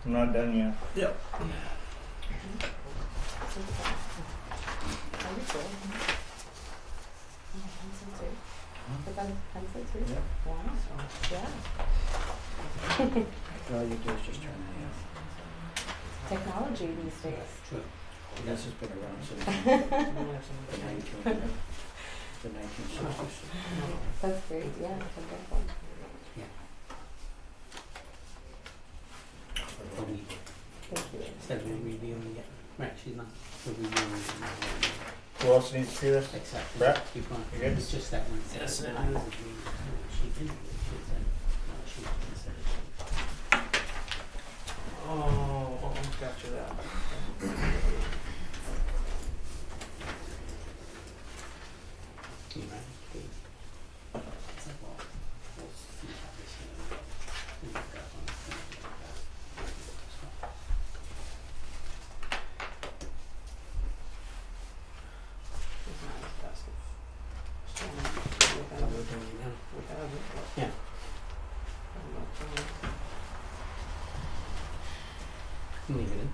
I'm not done yet. Yep. Yeah. Wow. Yeah. All you do is just turn it off. Technology these days. True. This has been around since the 1960s. That's great. Yeah, that's a good one. Thank you. Instead of reviewing it. Right, she's not. We're reviewing it now. Who else needs to see this? Exactly. Brett? Keep going. You good? It's just that one. Yes, it I is. was agreeing. She didn't. She said, no, she didn't say it. Oh, gotcha that. You right? Okay. It's like, well, we'll see how this Yeah. Leave it in.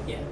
Yeah.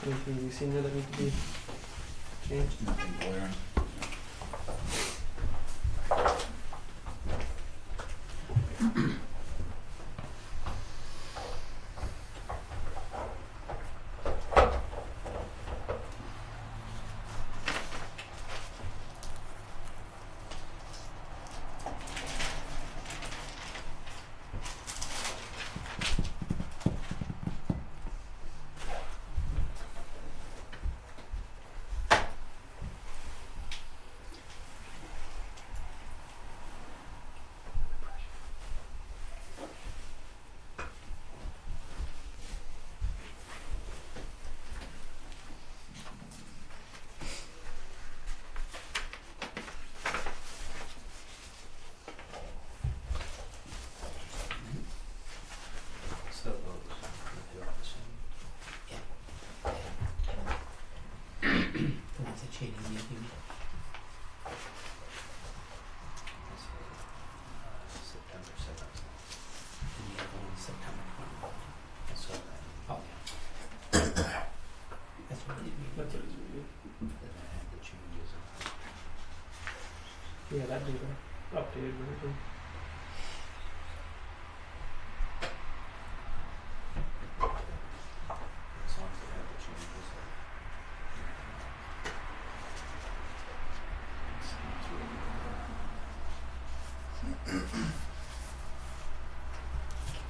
Anything you've seen there that need to be changed? Nothing glaring. So those, they're all the same. That's a cheating meeting. That's for, September 7th. And the other one's September 21. I saw that. Oh, yeah. That's what it is. That's what it's reviewed. Then I had the changes on. Yeah, that'd be the updated version. As long as they have the changes.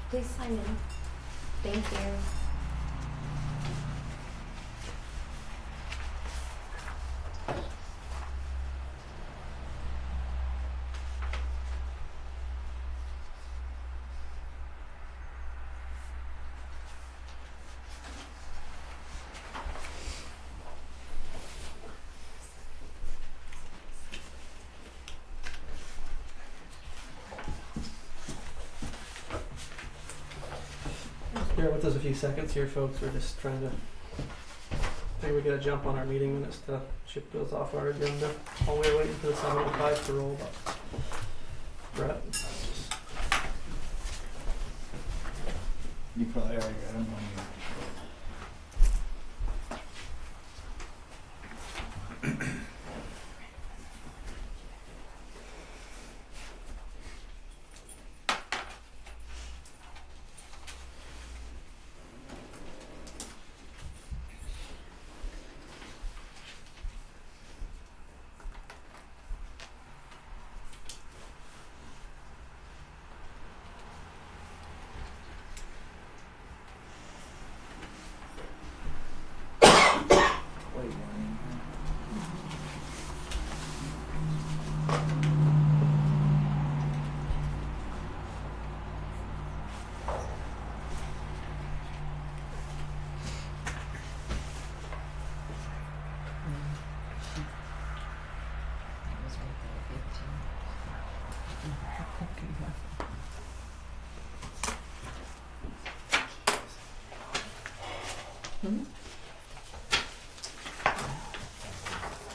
Please sign in. Thank you. Bear with us a few seconds here, folks. We're just trying to figure we gotta jump on our meeting minutes to ship those off our agenda. While we're waiting for the 7:05 to roll, but Brett. You probably already got them on you. Wait, Ryan. Hmm?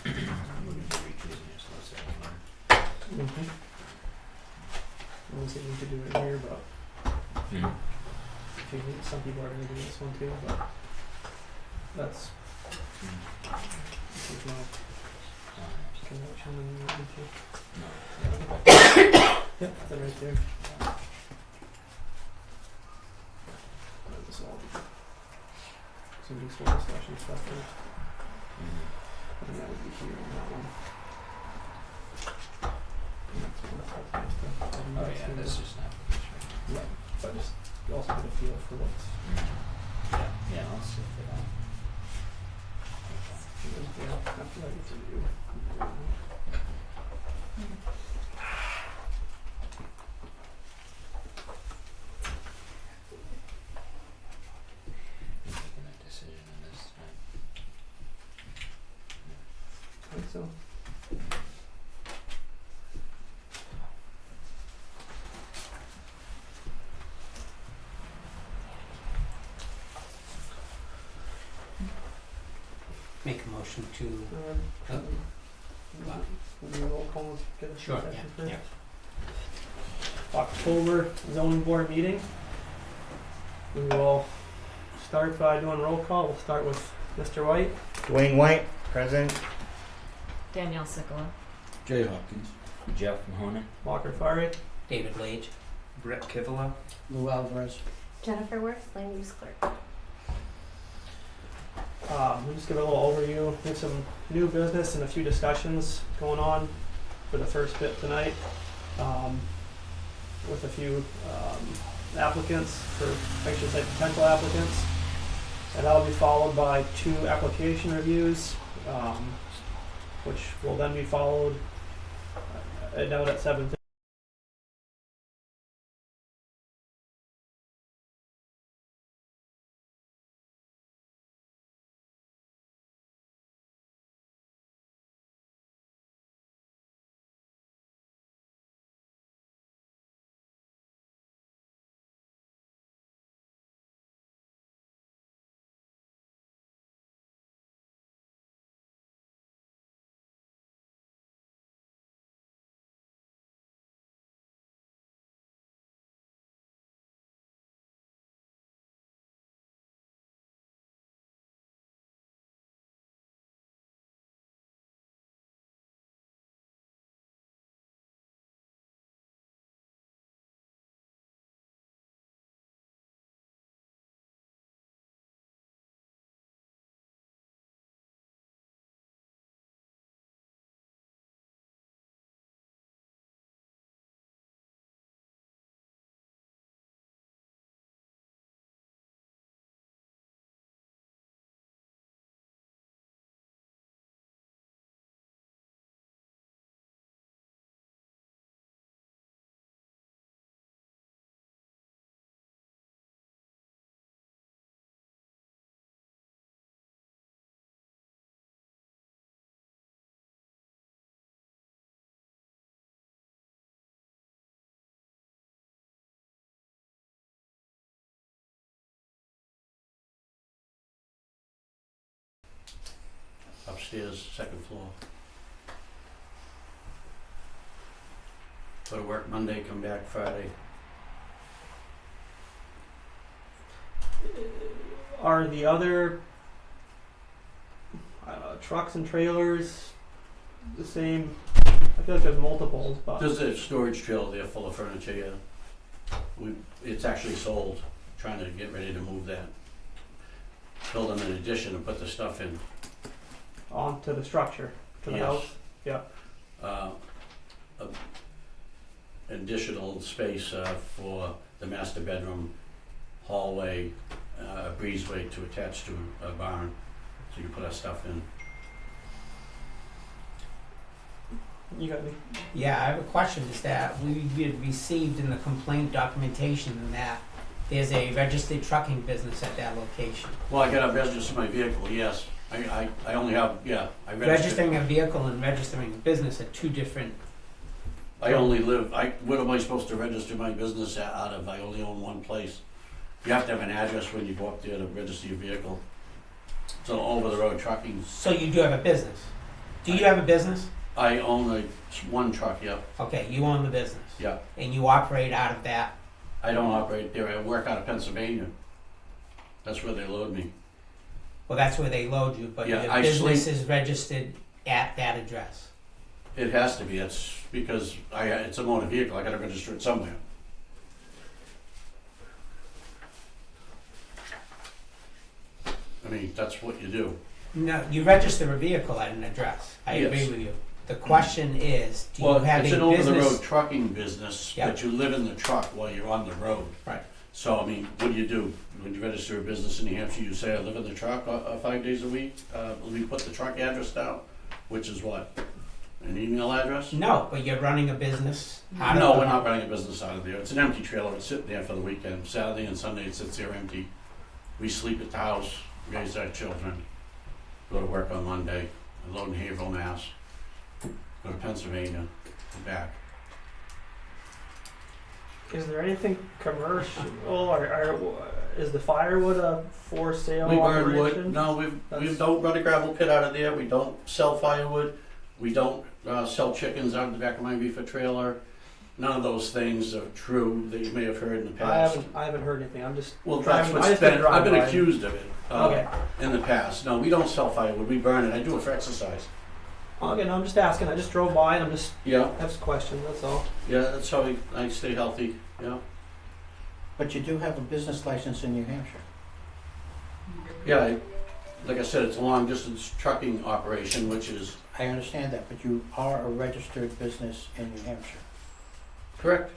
You wouldn't be recusing yourself, so Mm-hmm. I don't think we could do it here, but if you need, some people are gonna do this one too, but that's, there's no connection in the Yep, they're right there. This all some useful discussion stuff first. And that would be here on that one. And that's one that's nice to- Oh yeah, this is not. Yeah, but just you also get a feel for what's Yeah, yeah, I'll see if it out. yeah, after that it's you. You're making a decision on this tonight. I think so. Make a motion to, We'll do a roll call, let's get a Sure, session yeah, first. October zoning board meeting. We will start by doing roll call. We'll start with Mr. White. Dwayne White, present. Danielle Sickola. Jay Hopkins. Jeff Mahoney. Walker Fari. David Lage. Brett Kivela. Lou Alvarez. Jennifer Worth, land use clerk. We'll just give a little overview, we have some new business and a few discussions going on for the first bit tonight. With a few applicants, I should say potential applicants. And that'll be followed by 2 application reviews, which will then be followed, I note at 7:30. upstairs, second floor. Go to work Monday, come back Friday. Are the other trucks and trailers the same? I feel like there's multiples, but There's a storage trailer there full of furniture, yeah. It's actually sold, trying to get ready to move that. Build them an addition and put the stuff in. onto the structure, to the Yes. house. Yeah. Additional space for the master bedroom, hallway, a breezeway to attach to a barn, so you put our stuff in. You got me. Yeah, I have a question, is that we had received in the complaint documentation that there's a registered trucking business at that location. Well, I gotta register my vehicle, yes. I only have, yeah, I registered. Registering a vehicle and registering a business are two different. I only live, what am I supposed to register my business out of? I only own one place. You have to have an address when you go up there to register your vehicle. It's an over-the-road trucking. So you do have a business? Do you have a business? I own one truck, yeah, Okay, you own the business. yeah. And you operate out of that. I don't operate there, I work out of Pennsylvania. That's where they load me. Well, that's where they load you, but Yeah, your I business is registered at that address. It has to be, it's because it's a motor vehicle, I gotta register it somewhere. I mean, that's what you do. No, you register a vehicle at an address. I agree Yes. with you. The question is, do you Well, have it's an a business? over-the-road trucking business, Yep. but you live in the truck while you're on the road. Right. So, I mean, what do? When you register a business in New Hampshire, you say, I live in the truck 5 days a week? Let me put the truck address down, which is what? An email address? No, but you're running a business out of No, the- we're not running a business out of there. It's an empty trailer. It's sitting there for the weekend. Saturday and Sunday it sits there empty. We sleep at the house, raise our children, go to work on Monday, unload in Haverhill, Mass, go to Pennsylvania, and back. Is there anything commercial, or is the firewood a for sale We burn operation? wood. No, we That's- don't run a gravel pit out of there. We don't sell firewood. We don't sell chickens out of the back of my reefer trailer. None of those things are true that you may have heard in the past. I haven't heard anything. I'm just Well, driving- that's I what's just been been, I've been driving by. accused of it Okay. in the past. No, we don't sell firewood. We burn it. I do it for exercise. Okay, no, I'm just asking. I just drove by and I'm just Yeah, have a question. That's all. yeah, that's how I stay healthy. Yeah, But you do have a business license in New Hampshire. yeah. Like I said, it's a long distance trucking operation, which is I understand that, but you are a registered business in New Hampshire. correct.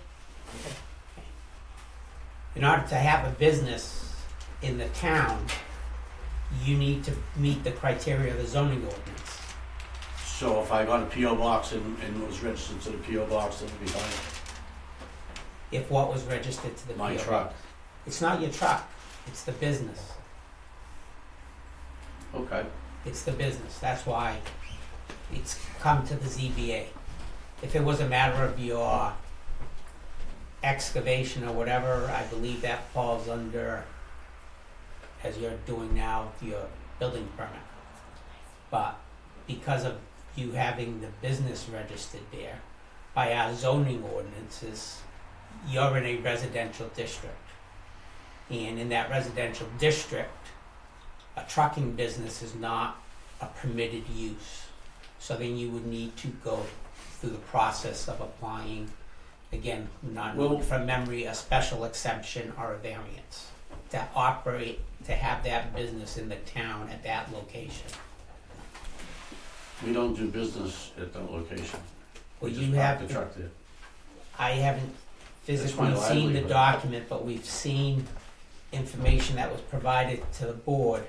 In order to have a business in the town, you need to meet the criteria of the zoning ordinance. So if I got a PO box and it was registered to the PO box, that would be fine. If what was registered to the My PO. truck. It's not your truck, it's the business. Okay. It's the business, that's why it's come to the ZBA. If it was a matter of your excavation or whatever, I believe that falls under, as you're doing now, your building permit. But because of you having the business registered there, by our zoning ordinances, you're in a residential district. And in that residential district, a trucking business is not a permitted use. So then you would need to go through the process of applying, again, not Well- from memory, a special exception or a variance to operate, to have that business in the town at that location. We don't do business at that location. Well, We you just park have, the truck there. I haven't That's physically my seen the livelihood. document, but we've seen information that was provided to the board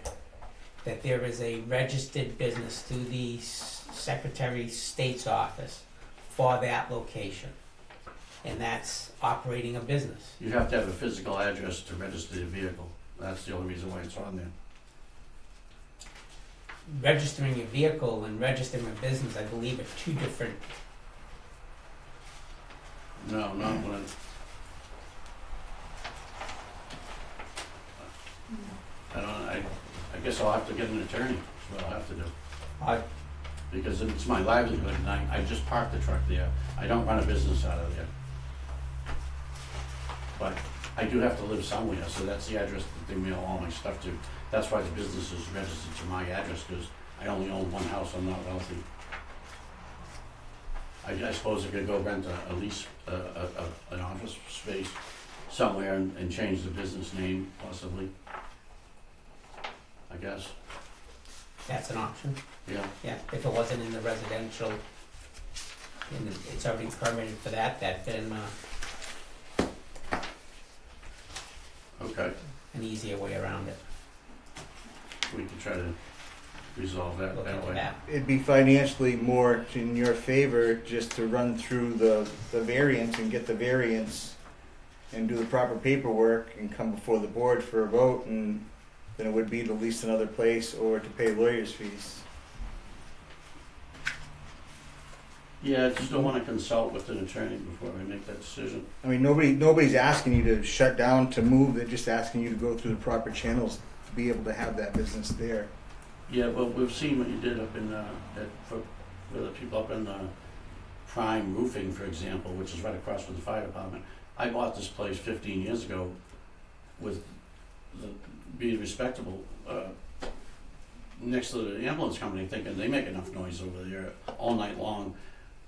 that there is a registered business through the Secretary of State's office for that location. And that's operating a business. You have to have a physical address to register your vehicle. That's the only reason why it's on there. Registering a vehicle and registering a business, I believe, are two different. No, not when. I guess I'll have to get an attorney. That's what I'll have to do. Because it's my livelihood, and I just park the truck there. I don't run a business out of there. But I do have to live somewhere, so that's the address that they mail all my stuff to. That's why the business is registered to my address, because I only own one house, I'm not wealthy. I suppose I could go rent a lease, an office space somewhere and change the business name possibly. I guess, That's an option. yeah. Yeah, if it wasn't in the residential, and it's already permitted for that, that'd been Okay, an easier way around it. we could try to resolve that Look that into way. that. It'd be financially more in your favor just to run through the variance and get the variance and do the proper paperwork and come before the board for a vote, and than it would be to lease another place or to pay lawyers' fees. Yeah, I just don't wanna consult with an attorney before I make that decision. I mean, nobody's asking you to shut down, to move, they're just asking you to go through the proper channels to be able to have that business there. Yeah, well, we've seen what you did up in, for the people up in, Prime Roofing, for example, which is right across from the fire department. I bought this place 15 years ago with being respectable, next to the ambulance company, thinking they make enough noise over there all night long.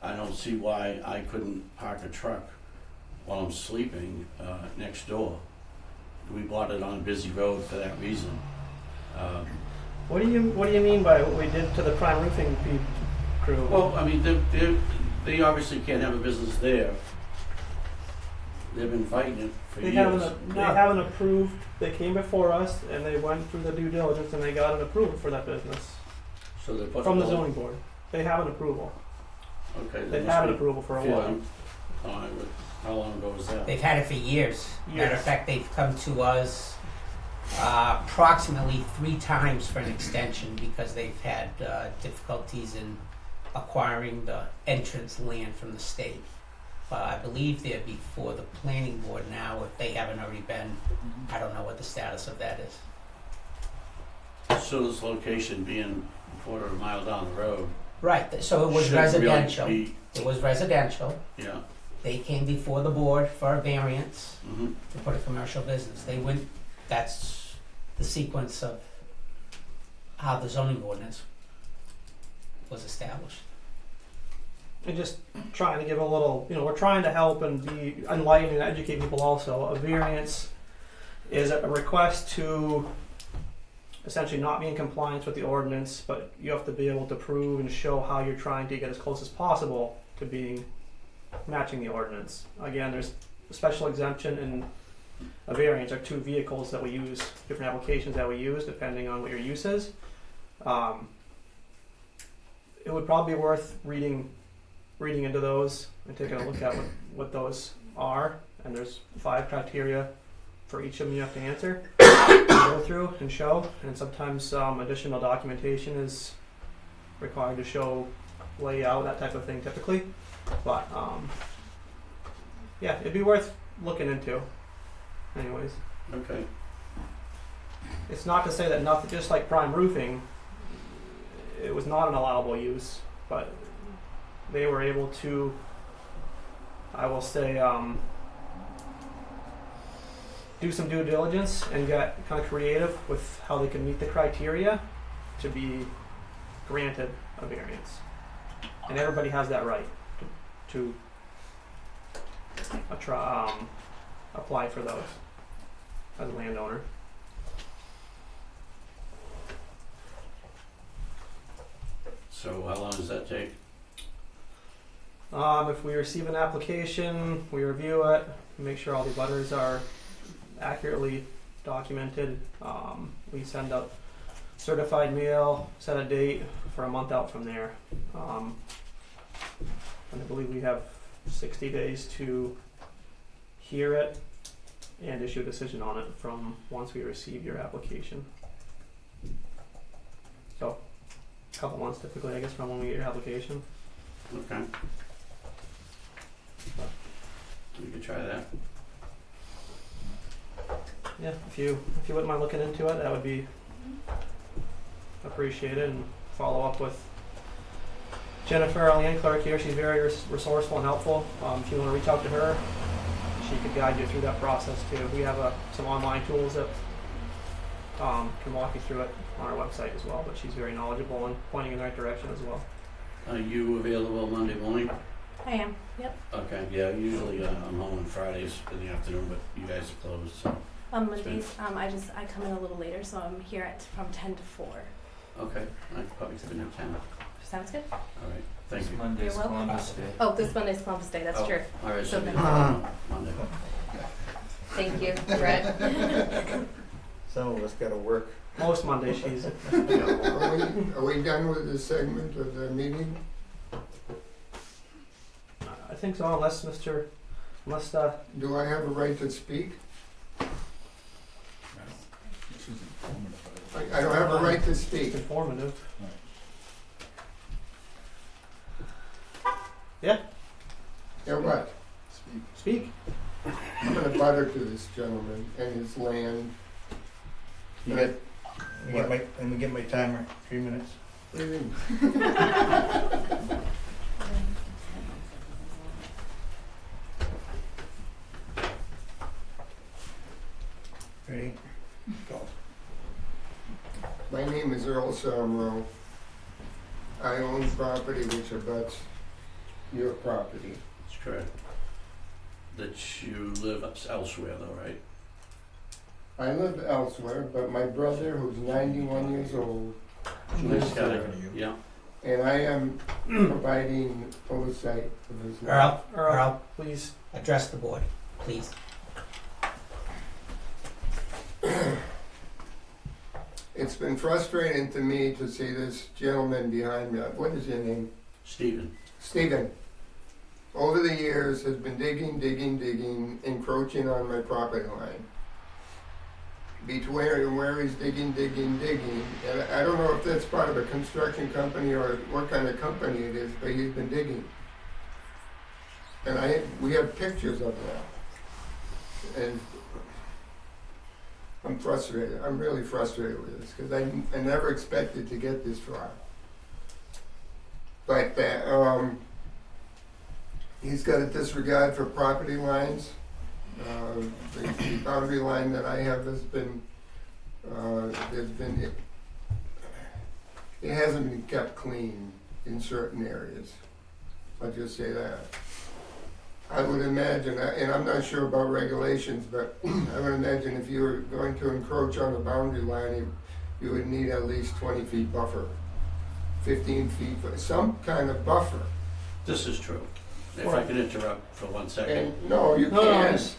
I don't see why I couldn't park a truck while I'm sleeping, next door. We bought it on a busy road for that reason. What do you mean by what we did to the prime roofing crew? Well, I mean, they obviously can't have a business there. They've been fighting it for they years. haven't approved. They came before us and they went through the due diligence and they got an approval for that business So they put from the it zoning board. They have an approval. Okay. They've had an approval for a while. How long ago was that? They've had it for years. Matter of Years. fact, they've come to us approximately 3 times for an extension because they've had difficulties in acquiring the entrance land from the state. I believe they're before the planning board now. If they haven't already been, I don't know what the status of that is. So this location being a quarter of a mile down the road. Right, so it was should really residential. be- It was residential. Yeah. They came before the board for a variance Mm-hmm. to put a commercial business. They went, that's the sequence of how the zoning ordinance was established. And just trying to give a little, we're trying to help and be enlightened and educate people also. A variance is a request to essentially not be in compliance with the ordinance, but you have to be able to prove and show how you're trying to get as close as possible to being matching the ordinance. Again, there's a special exemption and a variance are 2 vehicles that we use, different applications that we use depending on what your use is. It would probably be worth reading into those and taking a look at what those are. And there's 5 criteria for each of them you have to answer, go through and show. And sometimes additional documentation is required to show layout, that type of thing typically. But yeah, it'd be worth looking into. Anyways, Okay. it's not to say that nothing, just like prime roofing, it was not an allowable use, but they were able to, I will say, do some due diligence and get kind of creative with how they can meet the criteria to be granted a variance. And everybody has that right to apply for those as a landowner. So how long does that take? If we receive an application, we review it, make sure all the butters are accurately documented. We send out certified mail, set a date for a month out from there. And I believe we have 60 days to hear it and issue a decision on it from once we receive your application. So, a couple months typically, I guess, from when we get your application. Okay. We could try that. Yeah, if you wouldn't mind looking into it, that would be appreciated. And follow up with Jennifer, our land clerk here. She's very resourceful and helpful. If you want to reach out to her, she could guide you through that process too. We have some online tools that can walk you through it on our website as well, but she's very knowledgeable and pointing in the right direction as well. Are you available Monday morning? I am. Yep. Okay, yeah, usually I'm home on Fridays in the afternoon, but you guys are closed, so, On Mondays, I come in a little later, so I'm here from 10 to 4. okay, I could probably come in at 10. Sounds good. All right, thank you. Monday's You're welcome. Columbus Day. Oh, this Monday's Columbus Day. That's Oh. true. All right, so So maybe then- Monday. Thank you, Brett. Some of us gotta work. Most Mondays she's Are we done with this segment of the meeting? I think so, unless Do I have a right to speak? I don't have a right to it's speak. informative. Yeah, what? Speak. I'm gonna butter to this gentleman and his land. You let me get my timer, 3 minutes. Ready? Go. My name is Earl Somro. I own property which abuts your property. That's correct. That you live elsewhere though, right? I live elsewhere, but my brother, who's 91 years old, lives Got there. it. Yeah, And I am providing oversight of his land. Earl, Please. address the board, please. It's been frustrating to me to see this gentleman behind me. What is your name? Stephen. Stephen. Over the years has been digging, encroaching on my property line. Between where he's digging, and I don't know if that's part of a construction company or what kind of company it is, but he's been digging. And we have pictures of that. And I'm frustrated. I'm really frustrated with this because I never expected to get this far. But he's got a disregard for property lines. The boundary line that I have has been, it hasn't been kept clean in certain areas. I'll just say that. I would imagine, and I'm not sure about regulations, but I would imagine if you were going to encroach on the boundary line, you would need at least 20 feet buffer, 15 feet, some kind of buffer. This is true. If I could interrupt for 1 second. And no, you No, can't.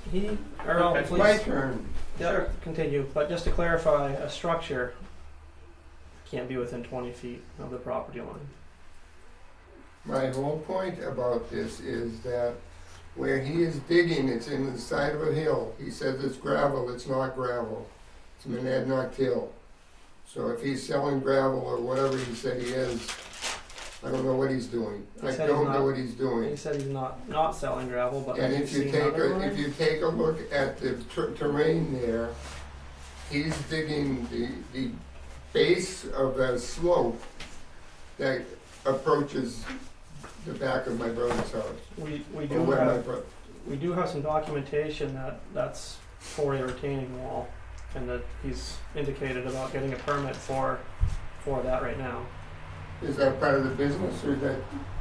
Earl, Okay. It's my please. turn. Yeah, continue. But just to clarify, a structure can't be within 20 feet of the property line. My whole point about this is that where he is digging, it's in the side of a hill. He says it's gravel, it's not gravel. It's Monadnock Hill. So if he's selling gravel or whatever he said he is, I don't know what he's doing. He I said don't he's know not- what he's He doing. said he's not selling gravel, but And have if you you seen take other a, lines? if you take a look at the terrain there, he's digging the base of a slope that approaches the back of my brother's house. We Or do where my have bro- we do have some documentation that that's for a retaining wall, and that he's indicated about getting a permit for that right now. Is that part of the business or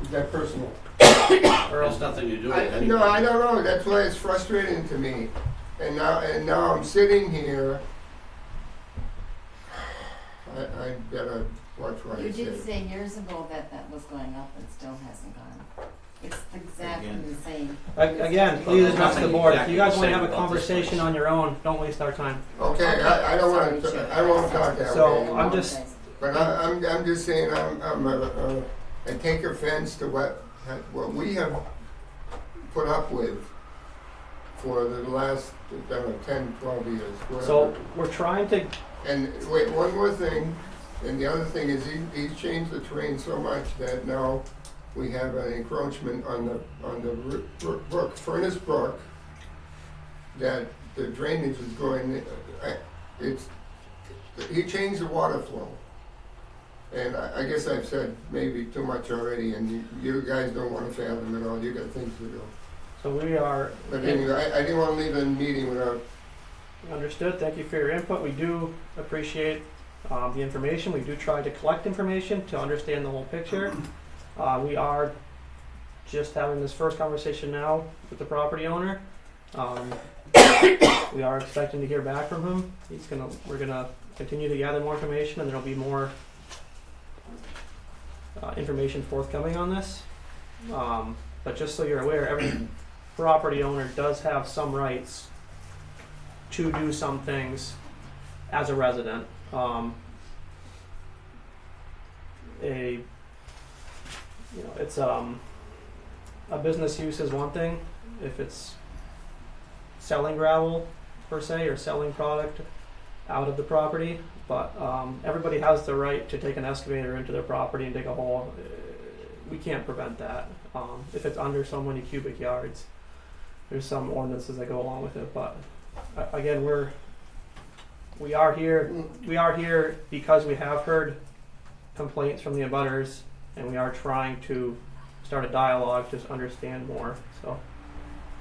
is that personal? Earl, Has nothing to do with anything. No, I don't know. That's why it's frustrating to me. And now I'm sitting here. I better watch what You I did say. say years ago that that was going up and still hasn't gone. It's exactly the same. again, please address the Nothing board. If exactly you guys the want to same have a about this conversation place. on your own, don't waste our time. Okay, I don't want Sorry, to. Chair. I won't talk that So, way. I'm just- But I'm just saying I take offense to what we have put up with for the last 10, 12 years. Whatever. So we're trying to. And wait, one more thing, and the other thing is he's changed the terrain so much that now we have an encroachment on the brook, Furnace Brook, that the drainage is going, he changed the water flow. And I guess I've said maybe too much already, and you guys don't wanna fathom it all, you got things to do. So we are But anyway, I didn't wanna leave the meeting without, understood. Thank you for your input. We do appreciate the information. We do try to collect information to understand the whole picture. We are just having this first conversation now with the property owner. We are expecting to hear back from him. We're gonna continue to gather more information, and there'll be more information forthcoming on this. But just so you're aware, every property owner does have some rights to do some things as a resident. It's a business use is one thing. If it's selling gravel per se or selling product out of the property, but everybody has the right to take an excavator into their property and dig a hole. We can't prevent that. If it's under so many cubic yards, there's some ordinances that go along with it. But again, we are here because we have heard complaints from the abutters, and we are trying to start a dialogue to understand more. So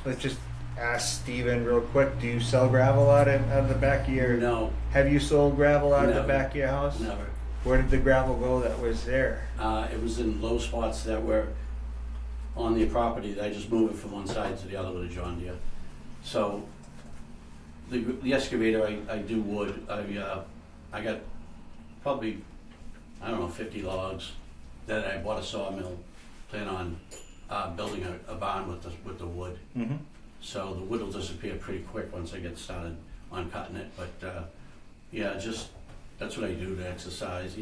Let's just ask Steven real quick, do you sell gravel out of the back of your... No, Have you sold gravel out of the Never. back of your house? never. Where did the gravel go that was there? It was in low spots that were on the property. I just moved it from one side to the other with a John Deere. So the excavator, I do wood. I got probably, I don't know, 50 logs. Then I bought a sawmill, plan on building a barn with the wood. Mm-hmm. So the wood will disappear pretty quick once I get started on cutting it. But yeah, just that's what I do to exercise.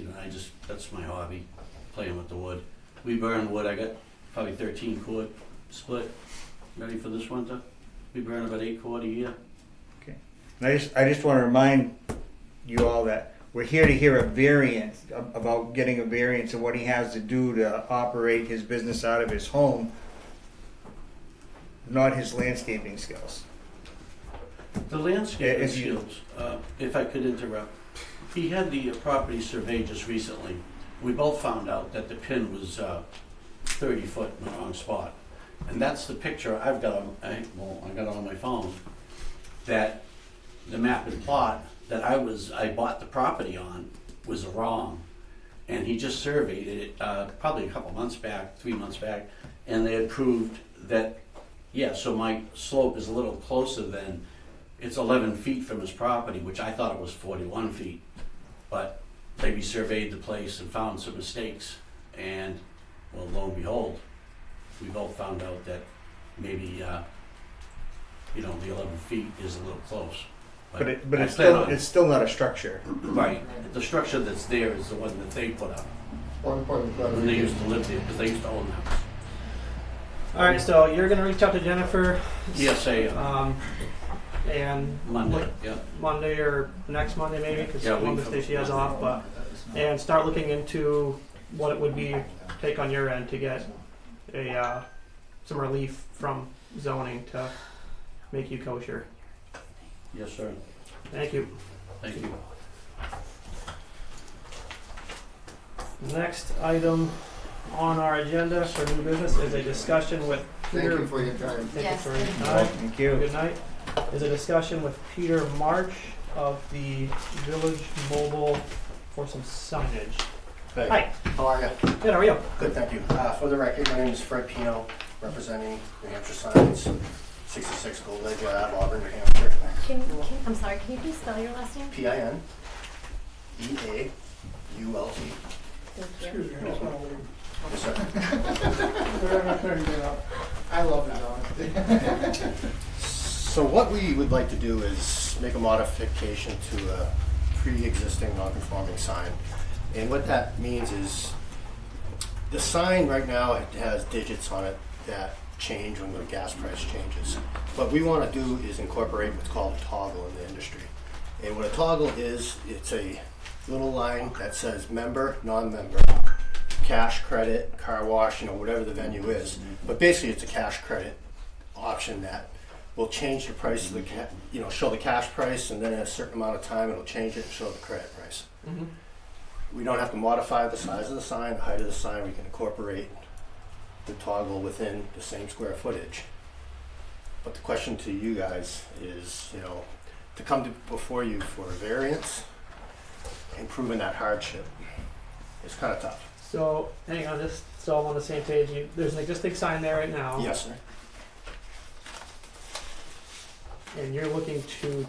That's my hobby, playing with the wood. We burn wood. I got probably 13 cord split ready for this winter. We burn about 8 cord a year. And I just want to remind you all that we're here to hear a variance about getting a variance of what he has to do to operate his business out of his home, not his landscaping skills. The landscaping If you- skills, if I could interrupt, he had the property surveyed just recently. We both found out that the pin was 30 foot in the wrong spot. And that's the picture I've got I got it on my phone, that the map and plot that I bought the property on was wrong. And he just surveyed it probably a couple months back, 3 months back, and they had proved that, yeah, so my slope is a little closer than, it's 11 feet from his property, which I thought it was 41 feet. But they resurveyed the place and found some mistakes. And, well, lo and behold, we both found out that maybe, the 11 feet is a little close. But I it's plan on- it's still not a structure. Right, the structure that's there is the one that they put up one point of when they used clarification. to live there, because they used to own the house. all right, so you're gonna reach out to Jennifer. Yes, I am. And Monday, yeah. Monday or next Monday maybe, because Yeah, we Columbus can- Day she has off, and start looking into what it would be take on your end to get some relief from zoning to make you kosher. Yes, sir. Thank you. Thank you. Next item on our agenda for new business is a discussion with Thank Peter. you for your time. Thank you Yes, for your thank you. time. Thank you. Good night. Is a discussion with Peter March of the Village Mobile for some signage. Hey, Hi. how are you? Good, how are you? Good, thank you. For the record, my name is Fred Pino, representing New Hampshire Signs, 66 Gold Edge Ave, Auburn, New Hampshire. I'm sorry, can you please spell your last name? P-I-N-E-A-U-L-T. Thank you. Yes, sir. I love it, So what we would like to do is make a modification to a pre-existing non-conforming sign. And what that means is, the sign right now, it has digits on it that change when the gas price changes. What we want to do is incorporate what's called a toggle in the industry. And what a toggle is, it's a little line that says member, non-member, cash credit, car wash, whatever the venue is. But basically, it's a cash credit option that will change the price of the, show the cash price, and then in a certain amount of time, it'll change it and show the credit price. Mm-hmm. we don't have to modify the size of the sign, the height of the sign, we can incorporate the toggle within the same square footage. But the question to you guys is, you know, to come before you for a variance and proving that hardship is kind of tough. So, hang on, just so I'm on the same page, there's an existing sign there right now. Yes, sir. And you're looking to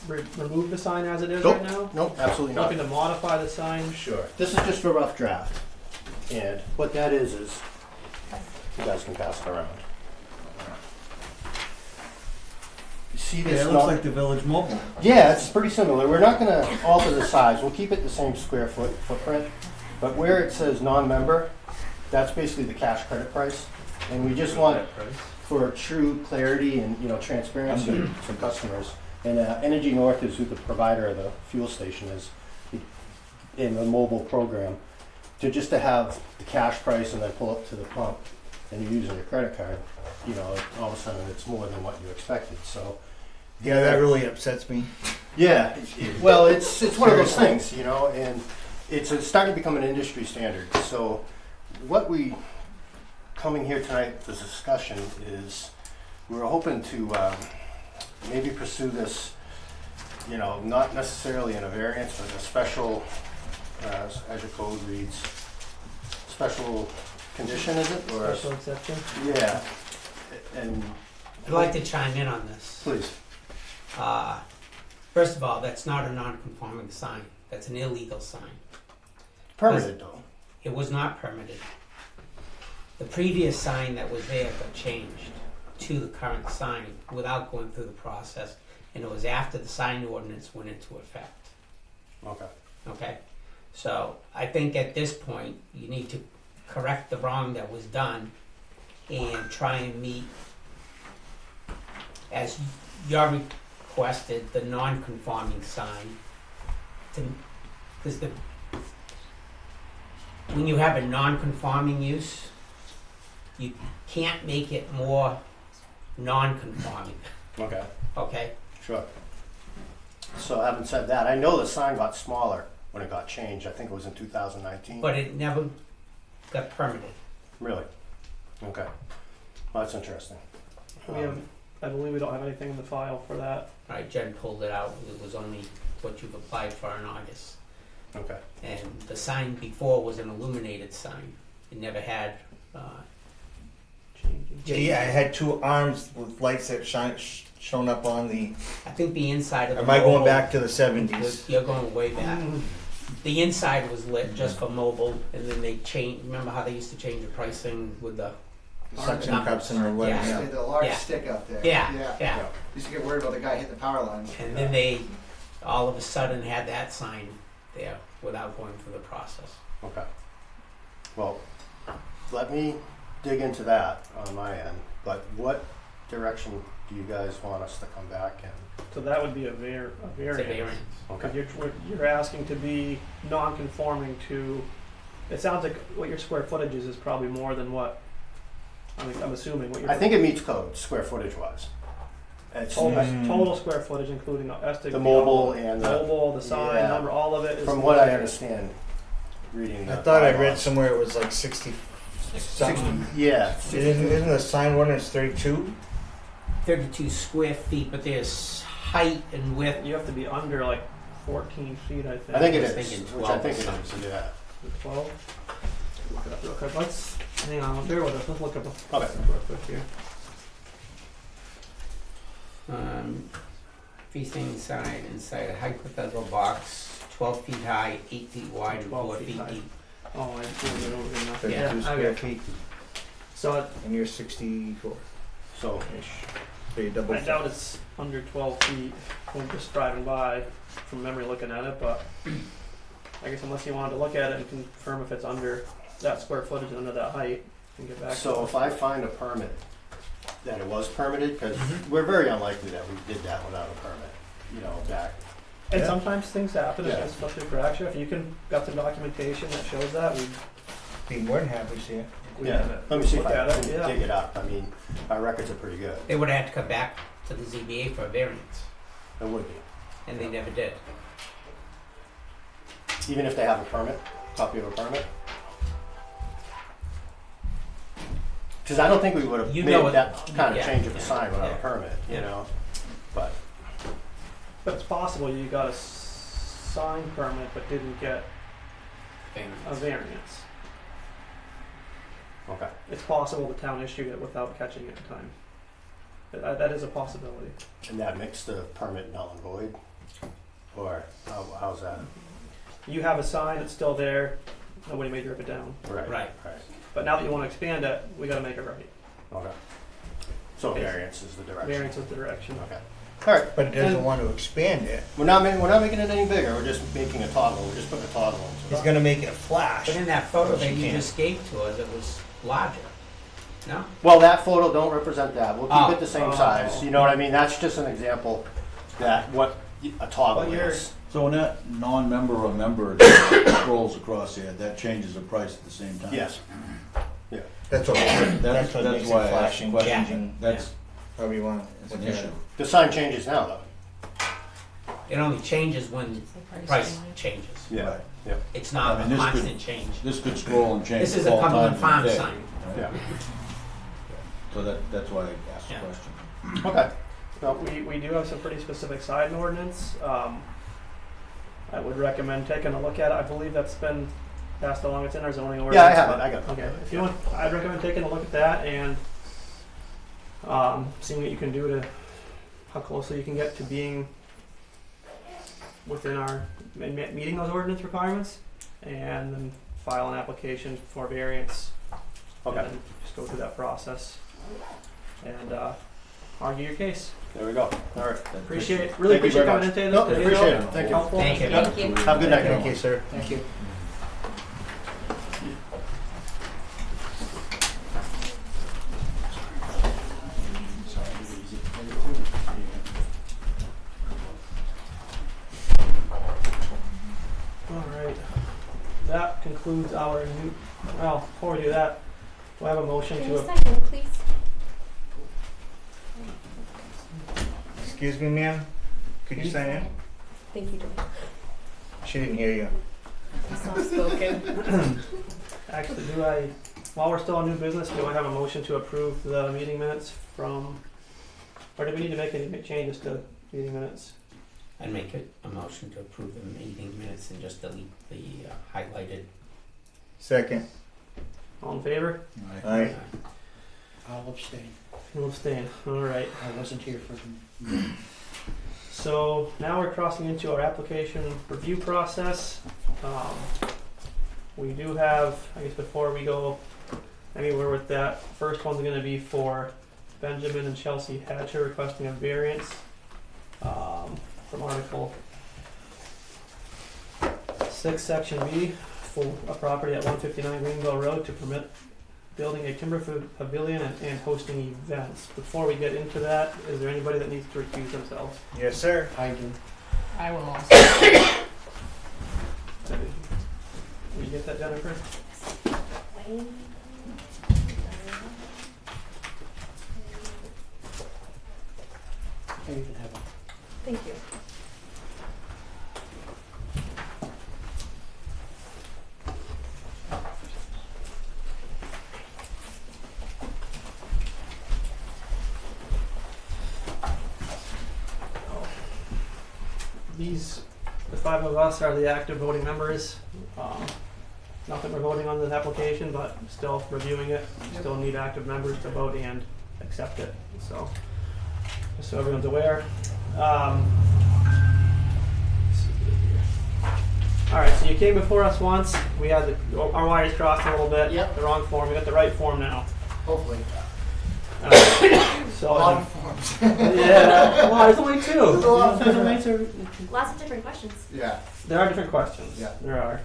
remove the sign as it is Nope. right now? Nope, absolutely not. Looking to modify the sign? Sure. This is just a rough draft. And what that is you guys can pass it around. You see this? Yeah, it looks like the Village Mobile. Yeah, it's pretty similar. We're not going to alter the size. We'll keep it the same square footprint. But where it says non-member, that's basically the cash credit price. And we just want, for true clarity and, you know, transparency to customers. And Energy North is who the provider of the fuel station is in the mobile program. To have the cash price and then pull up to the pump and you're using your credit card, you know, all of a sudden it's more than what you expected. So Yeah, that really upsets me. yeah, well, it's one of those things, you know, and it's starting to become an industry standard. So what we coming here tonight, this discussion is we're hoping to maybe pursue this, you know, not necessarily in a variance, but a special, as your code reads, special condition, is it? Or Special exception? yeah, and I'd like to chime in on this. please. First of all, that's not a non-conforming sign. That's an illegal sign. Permitted though. It was not permitted. The previous sign that was there got changed to the current sign without going through the process, and it was after the sign ordinance went into effect. Okay. Okay? So I think at this point, you need to correct the wrong that was done and try and meet, as you're requested, the non-conforming sign. Because when you have a non-conforming use, you can't make it more non-conforming, Okay. okay? Sure. So having said that, I know the sign got smaller when it got changed. I think it was in 2019. But it never got permitted. Really? Okay. Well, that's interesting. We have, I believe we don't have anything in the file for that. Right, Jen pulled it out. It was only what you've applied for in August. Okay. And the sign before was an illuminated sign. It never had, Changing. Yeah, I had two arms with lights that shown up on the. I think the inside of the Am I going mobile- back to the 70s? You're going way back. The inside was lit just for mobile, and then they changed. Remember how they used to change the pricing with the Suction numbers? cups and whatever. Yeah. Yeah. The large Yeah. stick up there. Yeah. Used to get worried about the guy hitting the power line. And then they all of a sudden had that sign there without going through the process. Okay. Well, let me dig into that on my end. But what direction do you guys want us to come back in? So that would be a It's a variance. variance. Because you're asking to be non-conforming to, it sounds like what your square footage is probably more than what, I'm assuming what your. I think it meets code, square footage wise. It's Total square footage, including the mobile and the, mobile, the sign, yeah. number, all of it is. from what I understand, reading the I thought I read bylaws. somewhere it was like 60 something. Yeah. Isn't the sign ordinance 32? 32 square feet, but there's height and width. You have to be under like 14 feet, I think. I think it was is, thinking which I 12 think or it is, yeah. 12? Look it up real quick. Let's, hang on, bear with us, let's look up a Okay. real quick here. Freestanding sign inside a hypothetical box, 12 feet high, 8 feet wide, and 12 4 feet feet high. deep. Oh, I didn't do it over enough. 32 Yeah, square okay. feet, So and you're 64 So, ish. So you double. I doubt it's under 12 feet when just driving by from memory looking at it, but I guess unless you wanted to look at it and confirm if it's under that square footage and under that height, and get back to so it. if I find a permit that it was permitted, because we're very unlikely that we did that without a permit, you know, back. And Yeah. sometimes things happen, Yeah. especially for action. If you can got the documentation that shows that, we'd Be more than happy to see it. Yeah, let me see if look I at it. can Yeah. dig it up. I mean, our records are pretty good. They would have to come back to the ZBA for a variance, It would be. and they never did. Even if they have a permit, copy of a permit? Because I don't think we would have You made know it- that kind of yeah, change of a yeah, sign without yeah. a permit, you Yeah. know? But, But it's possible you got a sign permit but didn't get a variance. okay. It's possible the town issued it without catching it in time. That is a possibility. And that makes the permit null and void? Or how's that? You have a sign, it's still there, nobody made you rip it down. Right. Right. But now that you want to expand it, we got to make it right. Okay. So Yes. variance is the direction? Variance is the direction. Okay. All right. But it doesn't And- want to expand it. We're not making it any bigger, we're just making a toggle, we're just putting a toggle into He's it. gonna make it a flash. But in that photo Yes, that you you can. just gave to us, it was larger. No? Well, that photo don't represent that, we'll keep Oh. it the same Oh. size, you know what I mean? That's just an example that what a toggle Well, you're- is. So when that non-member or member scrolls across here, that changes the price at the same time? Yes. That's what That's makes it why I asked flashing, the question. changing, That's however you want. it's an issue. The sign changes now, though. It only changes when price changes. Yeah. Right. It's not I a mean, this could- constant change. This could scroll and change This is a 12 Cumberland times in a Farms day, sign. right? Yeah. So that's why I asked the Yeah. question. Okay. No, we do have some pretty specific sign ordinance. I would recommend taking a look at it. I believe that's been passed along. It's in our zoning ordinance. Yeah, I have but- it, I got it. Okay, if you want, I'd recommend taking a look at that and seeing what you can do to, how closely you can get to being within our, meeting those ordinance requirements, and then file an application for variance. Okay. And then just go through that process and argue your case. There we go. All right. Appreciate it. Really Thank you appreciate very coming much. in today. No, This is appreciate it. Thank you. helpful. Thank you. Thank you. Have a good night. Thank you, sir. Thank you. All right. That concludes our new, well, before we do that, do I have a motion Can to, you second, please? Excuse me, ma'am? Could you sign in? Thank you, Joy. She didn't hear you. Soft spoken. actually, do I, while we're still on new business, do I have a motion to approve the meeting minutes from, or do we need to make any changes to meeting minutes? I'd make it a motion to approve the meeting minutes and just delete the highlighted. Second. All in favor? Aye. I'll abstain. You'll abstain. All right. I wasn't here for them. So now we're crossing into our application review process. We do have, I guess before we go anywhere with that, first one's gonna be for Benjamin and Chelsea Hatcher requesting a variance from Article 6, Section B, for a property at 159 Greenville Road to permit building a timber pavilion and hosting events. Before we get into that, is there anybody that needs to recuse themselves? Yes, sir. I do. I will also. Will you get that, Jennifer? You can have it. Thank you. The 5 of us are the active voting members. Not that we're voting on this application, but still reviewing it. Still need active members to vote and accept it. So, just so everyone's aware. Let's see here. All right, so you came before us once. We had our wires crossed a little bit. Yep. The wrong form. We got the right form now. Hopefully. So A lot of forms. yeah, well, there's only 2. There's a lot of There's only 2. Lots of different questions. Yeah. There are different questions. Yeah. There are.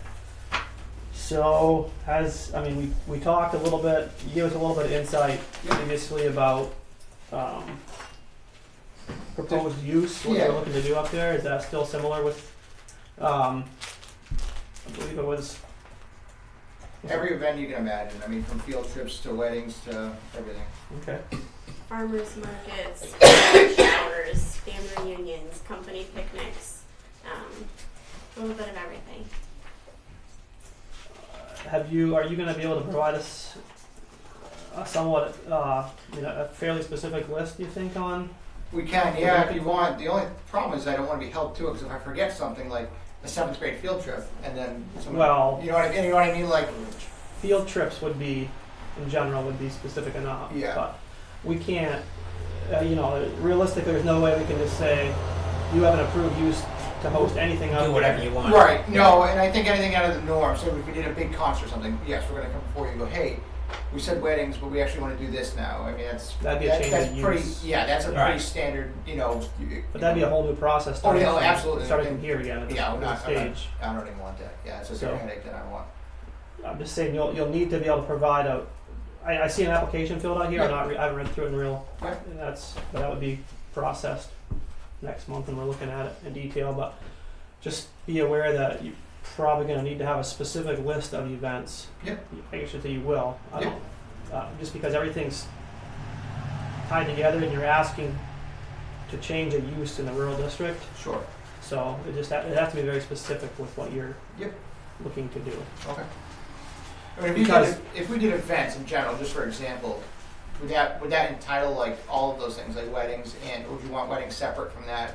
So, we talked a little bit, you gave us a little bit of insight previously about proposed use, what Yeah. you're looking to do up there. Is that still similar with, I believe it was. Every event you can imagine. I mean, from field trips to weddings to everything. Okay. Farmers markets, showers, family reunions, company picnics, a little bit of everything. are you gonna be able to provide us a somewhat, a fairly specific list, you think, on? We can, yeah, if you want. The only problem is I don't want to be held to it, because if I forget something like a 7th grade field trip, and then someone, Well, you know what I mean? You know what I mean? Like, field trips would be, in general, would be specific enough. Yeah. But we can't, realistically, there's no way we can just say, you have an approved use to host anything out there. Do whatever you want. right? No, and I think anything out of the norm. So if we did a big concert or something, yes, we're gonna come before you and go, hey, we said weddings, but we actually want to do this now. I mean, That'd be a change that's of pretty. use. Yeah, that's a Right. pretty standard. But that'd be a whole new process. Oh, yeah, starting from- absolutely. Starting from here again at this, Yeah, at I'm this not. stage. I don't even want that. Yeah, it's a So- big headache that I want. I'm just saying, you'll need to be able to provide I see an application filled out here, Yeah. I haven't read through it in real, Yeah. but that would be processed next month when we're looking at it in detail, but just be aware that you're probably gonna need to have a specific list of events. Yeah. I guess you will, I Yeah. don't, just because everything's tied together and you're asking to change a use in the rural district, Sure. so it has to be very specific with what you're Yep. looking to do. Okay. I mean, Because- if we did events in general, just for example, would that entitle like all of those things, like weddings, and would you want weddings separate from that?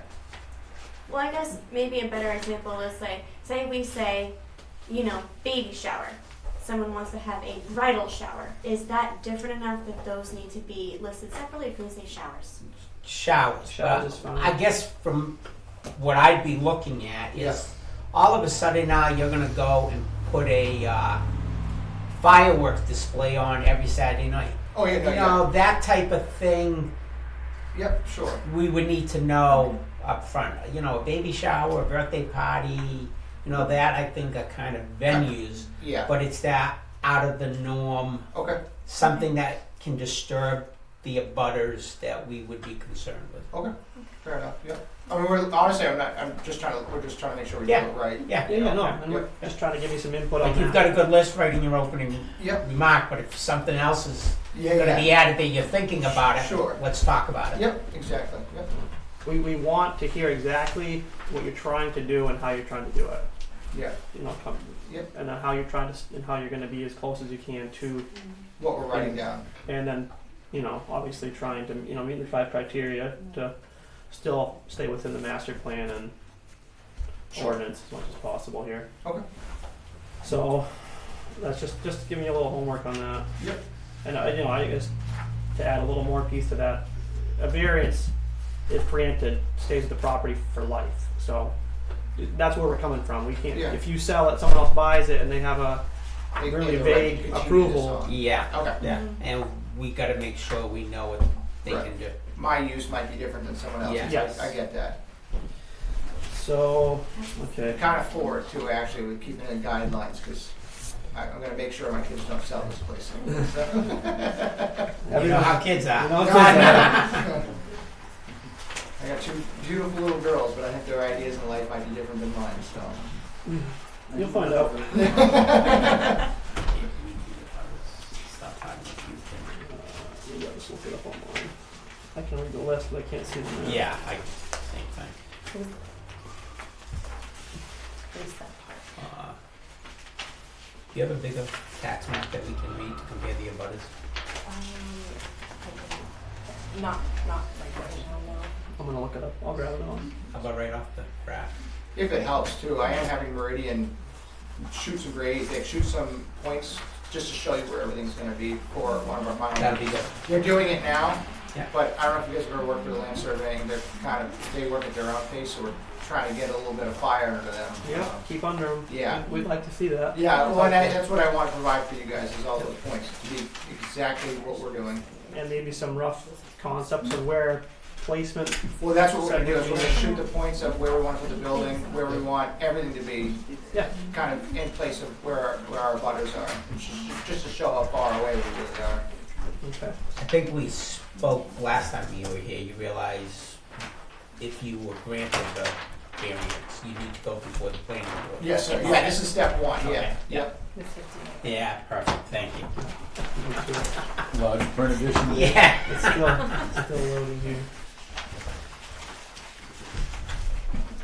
Well, I guess maybe a better example is say we say, baby shower. Someone wants to have a bridal shower. Is that different enough that those need to be listed separately, or can we say showers? Showers. Showers but is fine. I guess from what I'd be looking at is all of a sudden now you're gonna go and put a fireworks display on every Saturday night. Oh yeah, no, You know, that type of thing yeah. Yep, sure. we would need to know up front. A baby shower, a birthday party, that I think are kind of venues, Yeah. but it's that out of the norm, Okay. something that can disturb the abutters that we would be concerned with. Okay. Fair enough. Yep. I mean, we're just trying to make sure we Yeah. do it right. Yeah. And we're just trying to give you some input on Like that. you've got a good list right in your opening Yep. remark, but if something else is Yeah. going to Yeah. be added that you're thinking about it, Sure. let's talk about it. Yep. Exactly. Yep. We want to hear exactly what you're trying to do and how you're trying to do it. Yeah. Yep. And then how you're trying to, and how you're going to be as close as you can to, What we're writing down. and then, obviously trying to, meet the 5 criteria to still stay within the master plan and Sure. ordinance as much as possible here. Okay. So that's just giving you a little homework on that. Yep. And I guess to add a little more piece to that, a variance, if granted, stays with the property for life. So that's where we're coming from. We can't. Yeah. If you sell it, someone else buys it, and they have a They- really they have the right to vague continue this approval. on. Yeah. Okay. Yeah. And we got to make sure we know what they Right. can do. My use might be different than someone else's. Yeah. Yes. I get that. So okay. Kind of for it too, actually, with keeping in guidelines, because I'm going to make sure my kids don't sell this place. You know how kids are. You know how kids I got 2 beautiful little girls, but I think their ideas in life might be different than mine. So. You'll find out. Yeah, just look it up online. I can read the list, but I can't see the map. Yeah, same thing. Who's that part? Do you have a bigger tax map that we can read to compare the abutters? Not like right now, no. I'm gonna look it up. I'll grab it on. How about right off the bat? If it helps too, I am having Meridian shoot some points just to show you where everything's going to be for one of our final. That'd be good. They're doing it now, Yeah. but I don't know if you guys have ever worked with land surveying. They work at their own pace, so we're trying to get a little bit of fire under them. Yeah, keep under them. Yeah. We'd like to see that. Yeah, well, and that's what I want to provide for you guys is all those points to be exactly what we're doing. And maybe some rough concepts of where placement. Well, that's what we're going to do is we're going to shoot the points of where we want to put the building, where we want everything to be. Yeah. Kind of in place of where our butters are, just to show how far away we really are. Okay. I think we spoke last time you were here. You realize if you were granted the variance, you need to go before the planning board. Yes, sir. Yeah, this is step 1. Yeah. Okay. Yep. Yeah, perfect. Thank you. Large print edition. Yeah. It's still loading here. I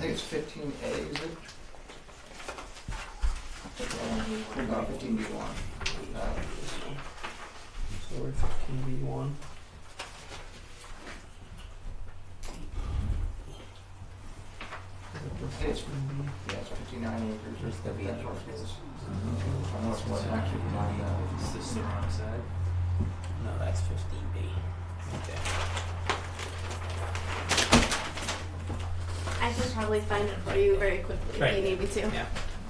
think it's 15A, is it? fifteen B one. So we're 15B1. It's, yeah, it's 59 acres. There's gonna be That's an what it ordinance. is. I know it's more than actually 9 Is this the wrong side? No, that's 15B. Okay. I can probably find it for you very quickly if Right. you need me to. Yeah.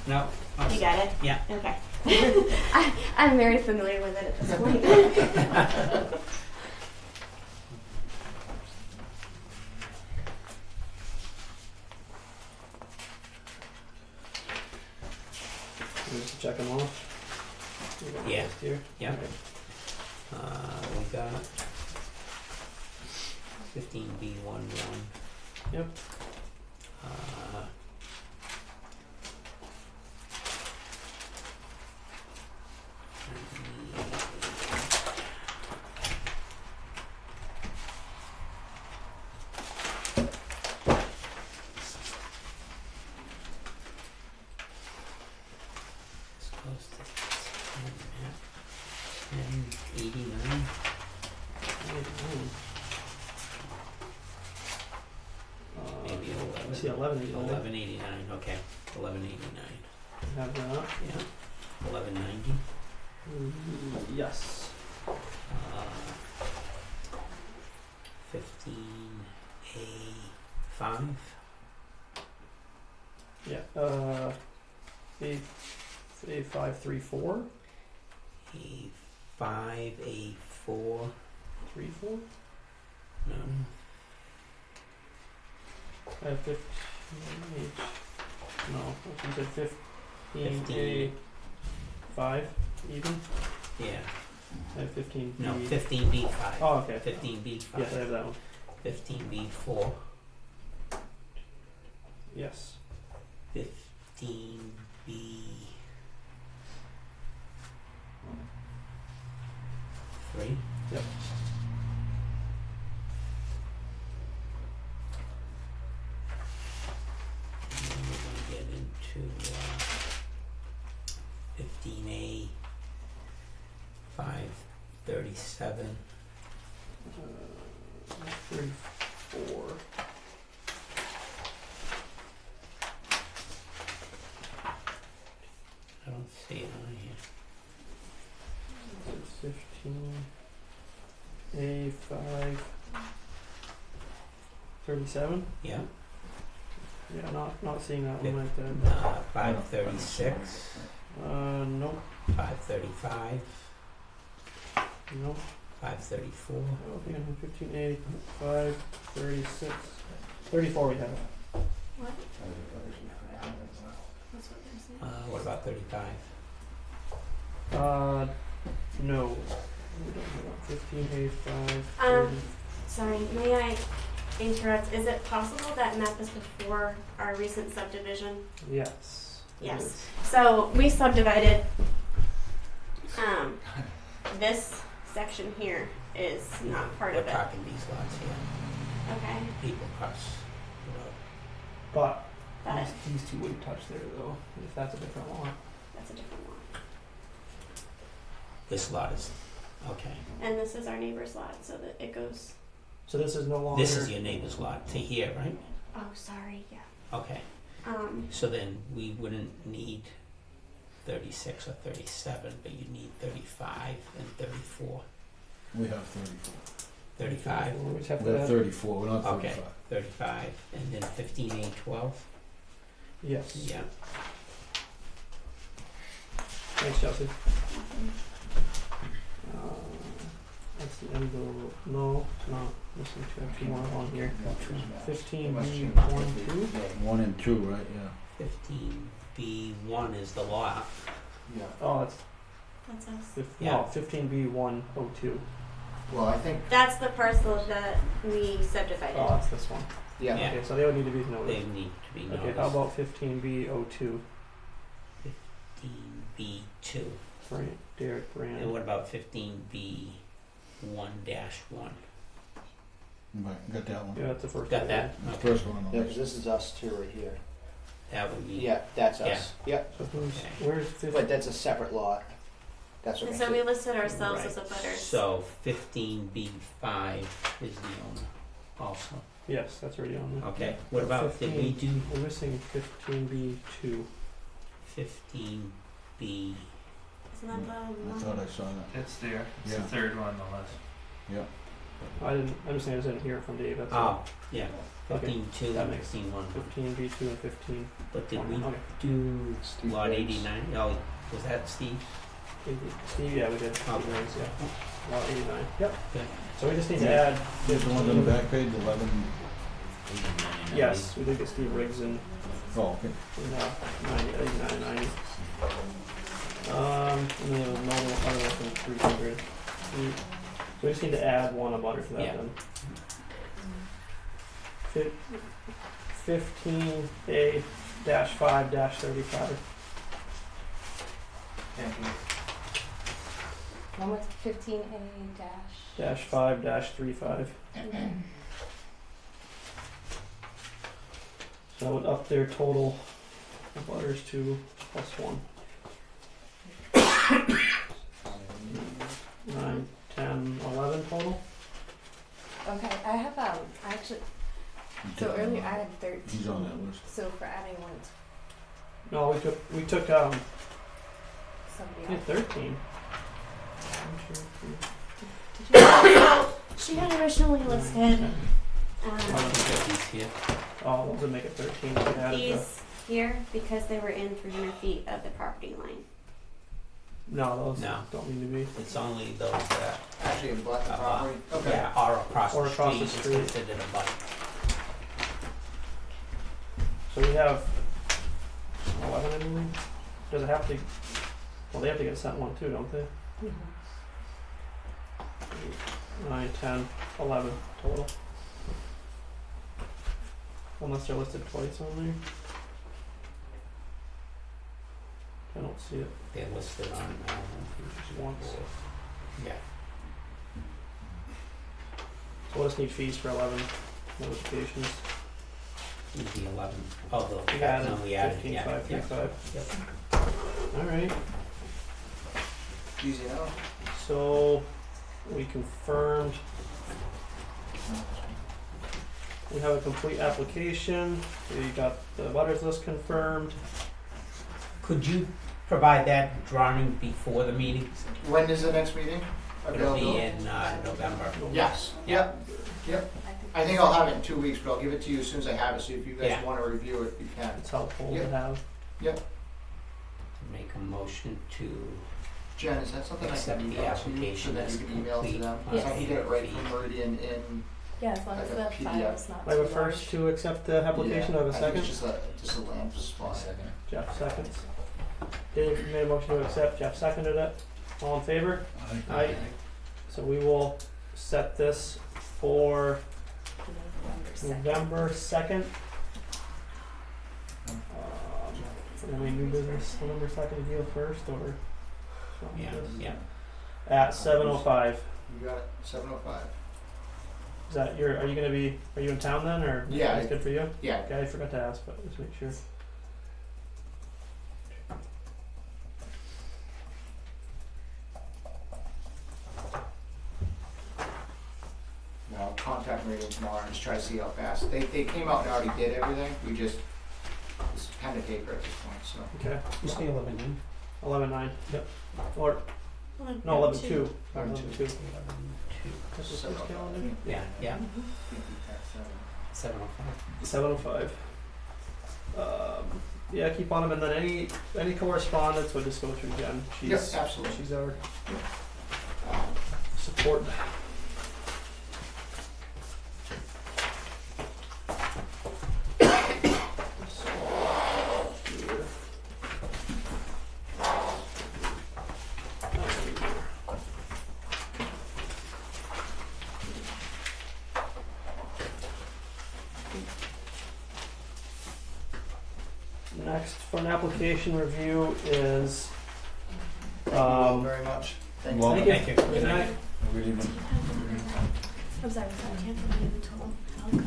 No. I'll You got it? Yeah. Okay. I'm very familiar with it at this point. Just check them off. We got the Yeah. list here. Yeah. Okay. We got 15B11. Yep. Uh, It's close to 1089. Maybe I see 1189. 1189, okay. 1189. Have that. Yeah. 1190. Yes. 15A5. Yeah. A534. A5, A4. 34. No. 15. No, you said 15. 15. A5 even. Yeah. I have 15. No, 15B5. Oh, okay. 15B5. Yes, I have that one. 15B4. Yes. 15B. 3. Yep. And then we're gonna get into 15A 537. 34. I don't see it on here. It's 15. A5. 37. Yeah. Yeah, not seeing that one right there. 536. Nope. 535. Nope. 534. I don't think I have 15A, 5, 36. 34 we have. What? That's what they're saying. What about 35? No. We don't have 15A, 5, 30. Sorry, may I interrupt? Is it possible that map is before our recent subdivision? Yes. it Yes. is. So we subdivided, this section here is not part We're of it. talking these lots here. Okay, People cross the road. But but these two wouldn't touch there though, if that's a different lot. that's a different one. This lot is, okay. And this is our neighbor's lot, so that it goes, So this is no longer. This is your neighbor's lot to here, right? oh, sorry, yeah. Okay. So then we wouldn't need 36 or 37, but you need 35 and 34. We have 34. 35? We just have We to have add. 34, we're not Okay. 35. 35, and then 15A12? Yes. Yeah. Thanks, Chelsea. That's the end of, no, it's not. Listen to two more on here. 15B1, 2. 1 and 2, right, yeah. 15B1 is the lot. Yeah. Oh, it's That's us. Yeah. no, 15B102. Well, I think, That's the parcel that we subdivided. Oh, that's this one. yeah. Yeah. Okay, so they would need to be They noted. need to be noticed. Okay, how about 15B02? 15B2. Right, Derek Brand. And what about 15B1-1? Right, got that one. Yeah, that's the first Got one. that? The Okay. first one on the Yeah, list. because this is us too right here. that would be. Yeah, that's us. Yep. So who's, Okay. where's 50? But that's a separate lot. That's what And makes so we it. listed ourselves Right. as a butters. So 15B5 is the owner also. Yes, that's already on there. Okay, what about, did we do We're missing 15B2. 15B? Isn't that the I one? thought I saw that. It's there. It's Yeah. the third one on the list. I'm just saying I didn't hear it from Dave, that's Oh, all. yeah, Okay, 15.2 that and makes 15.1. 15B2 and 15. But did we Okay. do Steve lot Riggs. 89? Oh, was that Steve? Steve, yeah, we did. Oh. Steve Riggs, yeah. Lot 89. Yep. Okay. So we just need to add. There's the ones on the back page, 11, Yes, we did get Steve Riggs in oh, okay. 90, 89, 90. And then the normal other one from 300. So we just need to add one abutter to that Yeah. then. 15A-5-35. Thank you. One with 15A dash. -5-35. So that would up their total abutters to +1. 9, 10, 11 total. Okay, I have actually. So earlier I had 13. He's on that list. So for adding one, it's No, we took somebody I else. think 13. She had originally listed He's here. Oh, those would make it 13 if we added these here because they were in 300 feet of the property line. No, those No. don't need to be. It's only those that, Actually, in Black property, okay. yeah, are across Or the across street, the it's street. considered a butt. So we have 11, I believe. Does it have to? Well, they have to get sent one too, don't they? 9, 10, 11 total. Unless they're listed twice on there. I don't see it. They're listed on, Just once. yeah. So we'll just need fees for 11 notifications. Would be 11. Oh, the, We added no, we added, 15, yeah. 5, Yeah. 35. Alright, Easy enough. so we confirmed. We have a complete application. We got the butters list confirmed. Could you provide that drawing before the meeting? When is the next meeting? It'll Available? be in November. Yes, yep, yep. I think I'll have it in 2 weeks, but I'll give it to you as soon as I have it, so if you guys Yeah. wanna review it, you can. It's helpful to Yep. have. Make a motion to Jen, is that something I accept can the email to you, so application that as you can email to complete. them? Yes. So I can get it right from Meridian in, Yeah, as long as Like the a PDF. file's not I have a too first large. to accept the application. I have a I think second. it's just a land spot. Second. Jeff seconds. Dave made a motion to accept. Jeff seconded it. All in favor? Aye. So we will set this for November 2nd. Any new business November 2nd deal first or? Yeah, yeah. At 7:05. You got it, 7:05. Is that are you in town then or? Yeah. That's good for you? Yeah, Okay, I forgot to ask, but let's make sure. now I'll contact Meridian tomorrow and just try to see how fast. They came out and already did everything, it's pen to paper at this point, so. Okay. You say 11, 11:09. Yep. Or no, 11:02. 11:02. 11, That's the first calendar. 2. Yeah, yeah. Mm-hmm. 7:05. 7:05. Yeah, keep on them, and then any correspondence would just go through Jen. Yes, absolutely. She's our support. Next for an application review is Thank you all very much. Thank you. Well, thank you. Thank you. Good night. Good evening. I'm sorry, I can't believe you told. I'll come.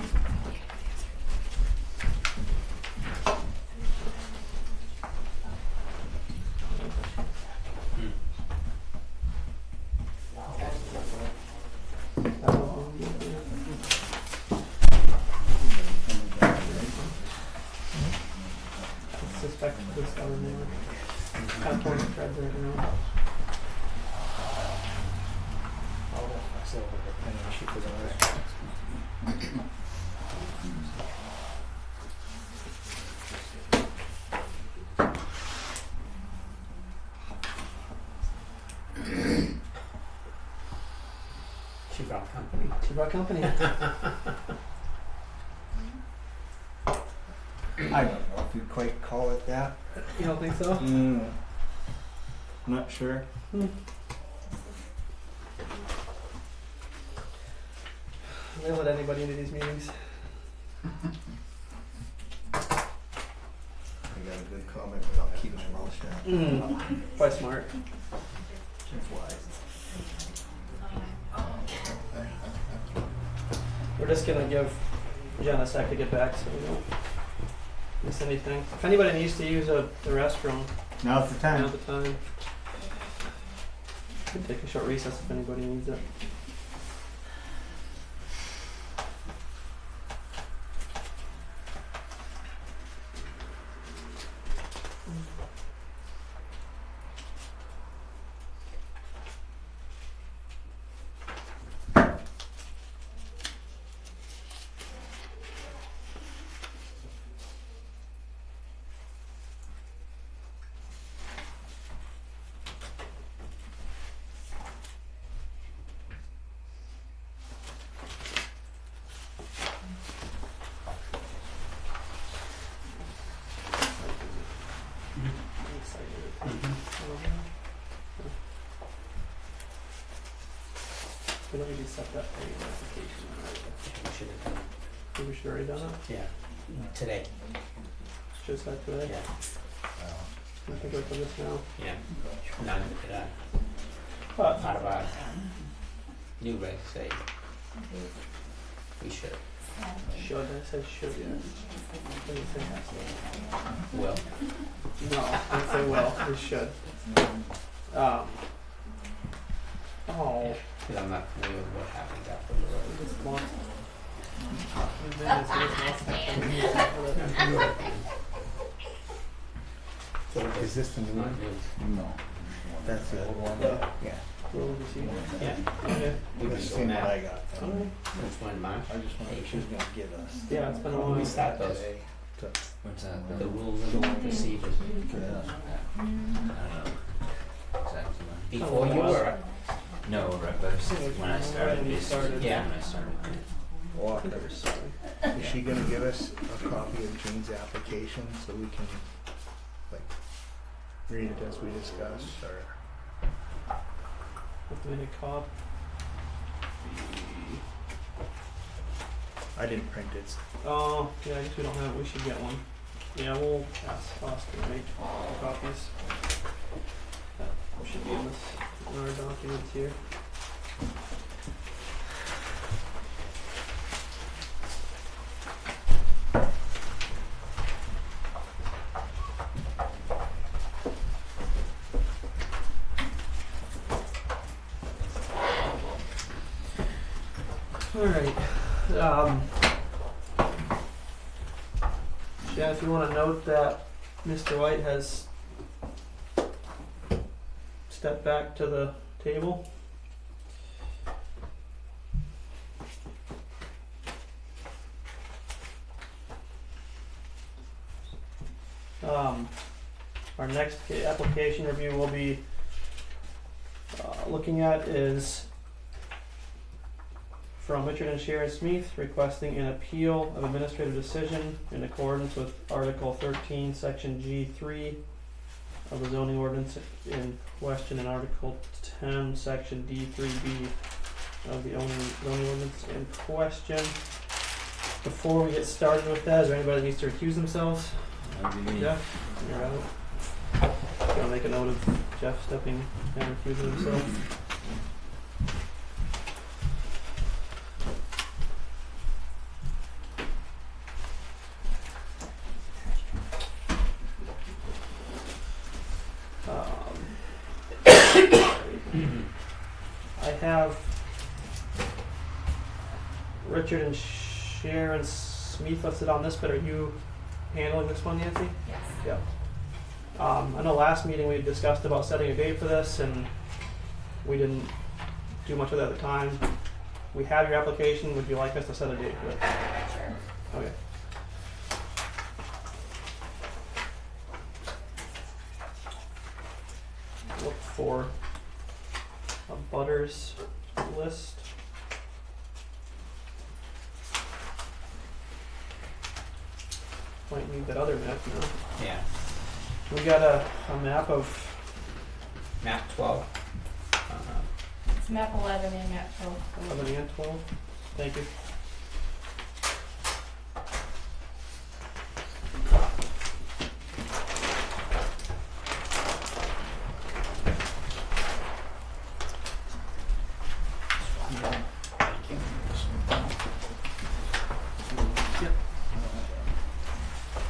I suspect this other more. Kind of pulling the thread right now. I'll pass it over to Penny and she put it on there. She brought company. She brought company. I don't know if you'd quite call it that. You don't think so? Not sure. They let anybody into these meetings. I got a good comment, but I'll keep my mouth shut. Quite smart. We're just gonna give Jen a sec to get back so we don't miss anything. If anybody needs to use the restroom, Now's the time. now's the time. We can take a short recess if anybody needs it. We don't need to set that for your application. We should have done Maybe we should have already done it. it. Yeah, today. Just that today. Yeah, I think we're for this now. yeah. None of that. But Out of our new regs say we should. should, I said should, yes. I didn't say has to. Will. No, I didn't say will, we should. Oh, Because I'm not familiar with what happens after the road. we just lost. We just lost that. Is this the new Not one? new. No. That's the old one? Yeah. Yeah. We'll just see. Yeah. Okay. We That's the can go same one I now. got. Alright. Which one, March? I just wondered if she was gonna give us. Yeah, it's been a When we while. start those, What's that? the rules and procedures. I don't know. Exactly. Before you were, No, right, but when I started, When you basically, started. Yeah. when I started. Walker. Sorry. Is she gonna give us a copy of Jean's application so we can, like, read it as we discuss, or? Recommended cop. I didn't print it. Oh, yeah, I guess we don't have it. We should get one. Yeah, we'll ask Oscar to make copies. That should be in our documents here. Alright. Jen, if you want to note that Mr. White has stepped back to the table. Our next application review we'll be looking at is from Richard and Sharon Smith requesting an appeal of administrative decision in accordance with Article 13, Section G3 of the zoning ordinance in question and Article 10, Section D3B of the zoning ordinance in question. Before we get started with that, is there anybody that needs to recuse themselves? That'd be me. Jeff, you're out. Gonna make a note of Jeff stepping and recusing himself. I have Richard and Sharon Smith listed on this, but are you handling this one, Nancy? Yes. Yep. I know last meeting we discussed about setting a date for this, and we didn't do much of that at the time. We have your application. Would you like us to set a date for it? Sure. Okay. Look for a butters list. Might need that other map now. Yeah, We got a map of, map 12. It's map 11 and map 12. 11 and 12. Thank you.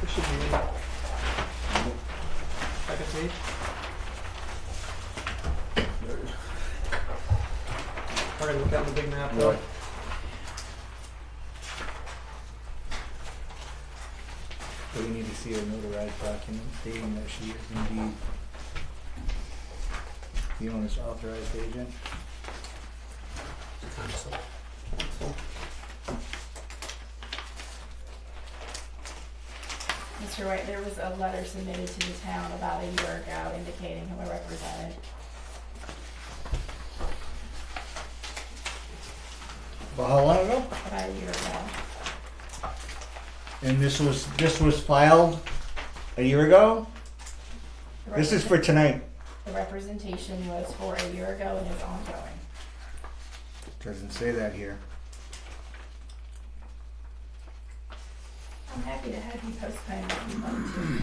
This should be second page. We're gonna look at the big map though. Right. Do we need to see a notarized document stating that she is indeed the owner's authorized agent? Council. So, Mr. White, there was a letter submitted to the town about a year ago indicating who I represented. Well, how long ago? About a year ago. And this was filed a year ago? The This is for tonight. The representation was for a year ago and is ongoing. Doesn't say that here. I'm happy to have you postpone it if you'd like to.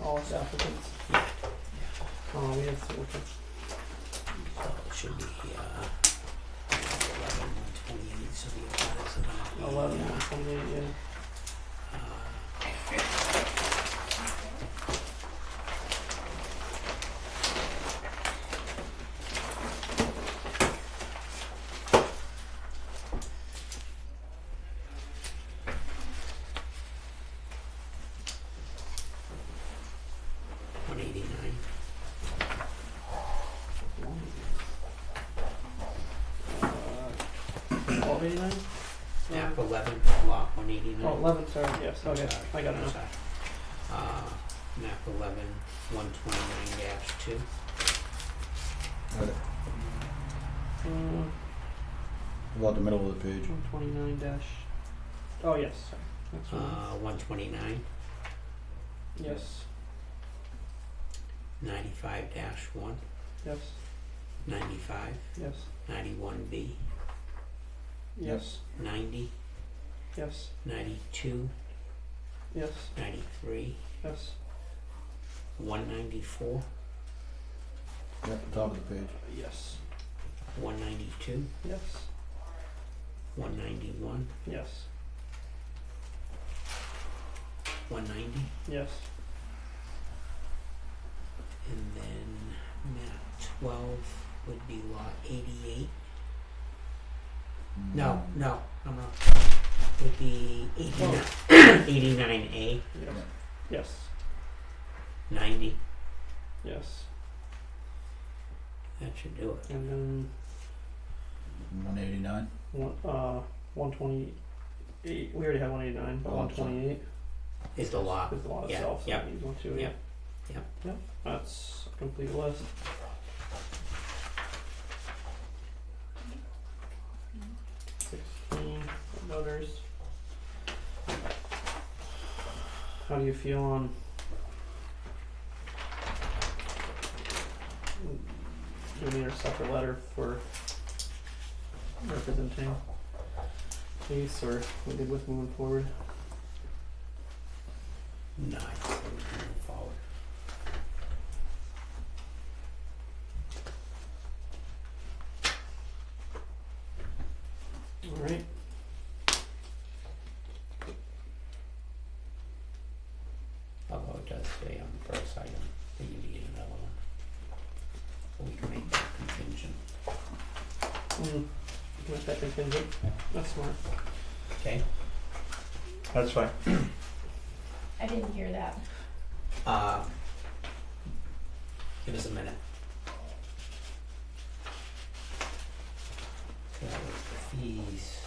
all its applicants. Oh, we have to look at. So it should be 11, 128, so the abutters are gonna be, 11, 128, yeah. Map 11, lot 189. Oh, 11, sorry, yes, okay, Sorry, I got it now. sorry. Map 11, 129-2. About the middle of the page. 129 dash, oh, yes, sorry, that's one. 129, Yes, 95-1, yes, 95, yes, 91B, yes, 90, yes, 92, yes, 93, yes, 194, At the top of the page. yes, 192, yes, 191, yes, 190, yes, and then map 12 would be lot 88. No, I'm wrong. Would be 89, 89A, yes, 90. yes, That should do it. and then 189. 128, we already have 189, but Oh, I'm sorry. 128 Is the lot. is the lot Yeah, itself, so yeah, that needs one too, yeah, yeah. yeah. Yep, that's a complete list. Voters. How do you feel on do we need a separate letter for representing case, or we good with moving forward? No, I think we're moving forward. Alright, Although it does say we can make that contingent, You can make that contingent. That's smart. okay? That's fine. I didn't hear that. Give us a minute. So that was the fees,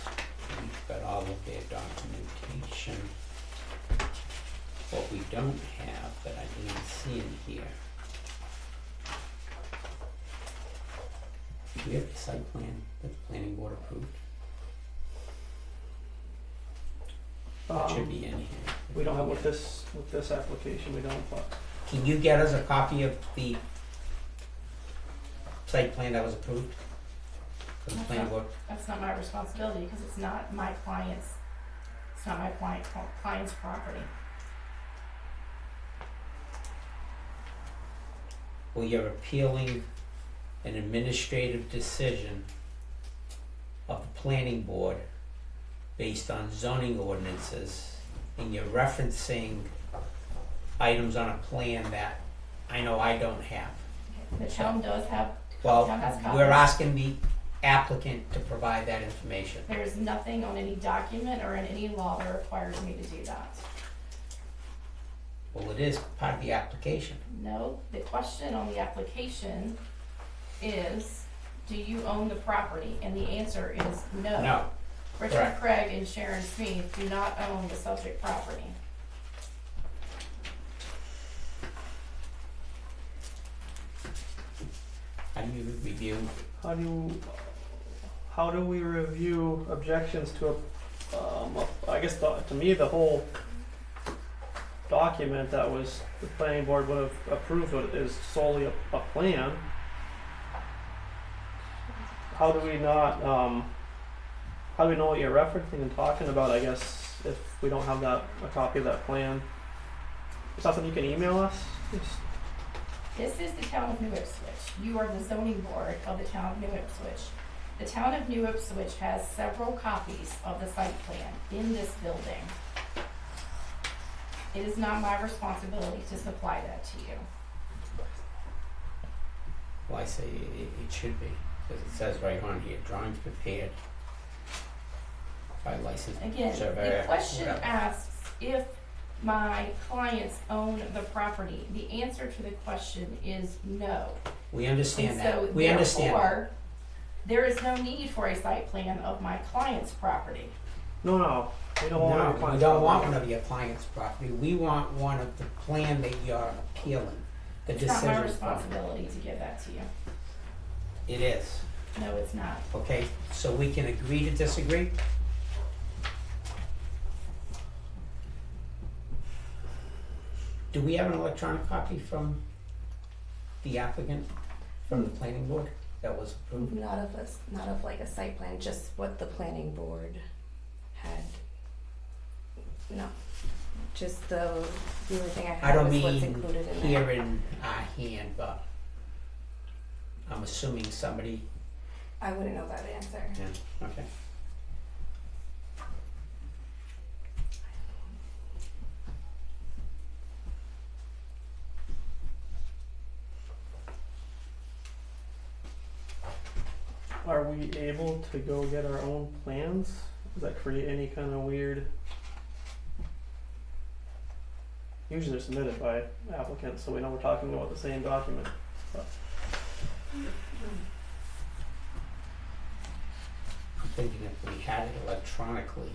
we've got all of their documentation. What we don't have, that I didn't see in here. Do we have the site plan that the planning board approved? That should be in here. We don't have with this application, we don't, but Can you get us a copy of the site plan that was approved? For the planning board? That's not my responsibility, because it's not my client's property. Well, you're appealing an administrative decision of the planning board based on zoning ordinances, and you're referencing items on a plan that I know I don't have. The town does have, Well, town has we're copies. asking the applicant to provide that information. There's nothing on any document or in any law that requires me to do that. Well, it is part of the application. No, the question on the application is, do you own the property? And the answer is no. No. Richard Correct. Craig and Sharon Smith do not own the subject property. How do you review? how do we review objections to I guess to me the whole document that was the planning board would have approved is solely a plan. How do we not, how do we know what you're referencing and talking about, I guess, if we don't have a copy of that plan? Is that something you can email us? This is the town of New Ipswich. You are the zoning board of the town of New Ipswich. The town of New Ipswich has several copies of the site plan in this building. It is not my responsibility to supply that to you. Well, I say it should be, because it says right on here, drawings prepared by licensed Again, surveyor. the question whatever. asks if my clients own the property. The answer to the question is no. We understand And that, so we understand that. therefore, there is no need for a site plan of my client's property. No, we don't want No, your we clients don't to want know. one of your client's property, we want one of the plan that you're appealing, the It's not my decision from. responsibility to give that to you. It is, No, it's not. okay, so we can agree to disagree? Do we have an electronic copy from the applicant, from the planning board that was approved? Not of like a site plan, just what the planning board had. No, just the only thing I I had don't was what's mean included in here there. in our hand, but I'm assuming somebody, I wouldn't know that answer. yeah, okay. Are we able to go get our own plans? Does that create any kind of weird? Usually they're submitted by applicants, so we know we're talking about the same document. But I'm thinking if we had it electronically,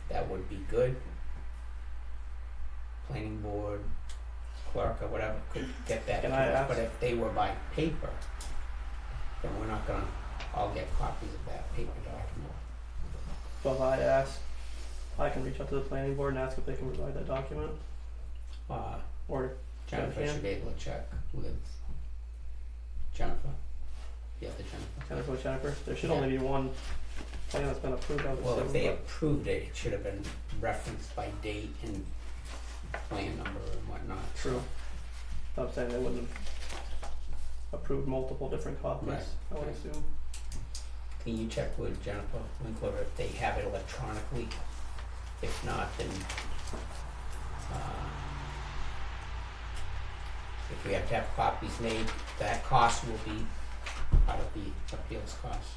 that would be good. Planning board, clerk or whatever could get that, Can I ask- but if they were by paper, then we're not gonna all get copies of that paper document. so if I can reach out to the planning board and ask if they can provide that document, or Jennifer Jen should can? be able to check with Jennifer, the other Jennifer. Jennifer, there should only be one plan that's been approved, I would Well, if assume, they but- approved it, it should have been referenced by date and plan number and whatnot. True. I'm saying they wouldn't have approved multiple different copies, Right, I would right. assume. Can you check with Jennifer Winkler if they have it electronically? If not, then, if we have to have copies made, that cost will be part of the appeals cost.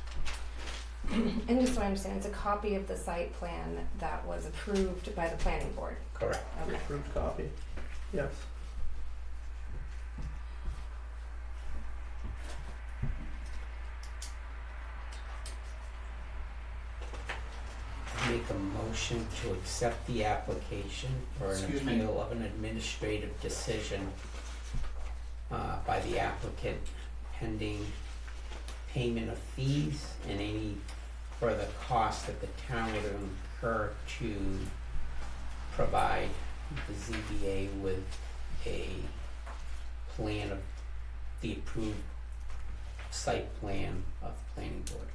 And just so I understand, it's a copy of the site plan that was approved by the planning board. Correct. Okay. Approved copy. Yes. Make a motion to accept the application for an Excuse me. appeal of an administrative decision by the applicant pending payment of fees and any further costs that the town would incur to provide the ZBA with a plan of the approved site plan of the planning board.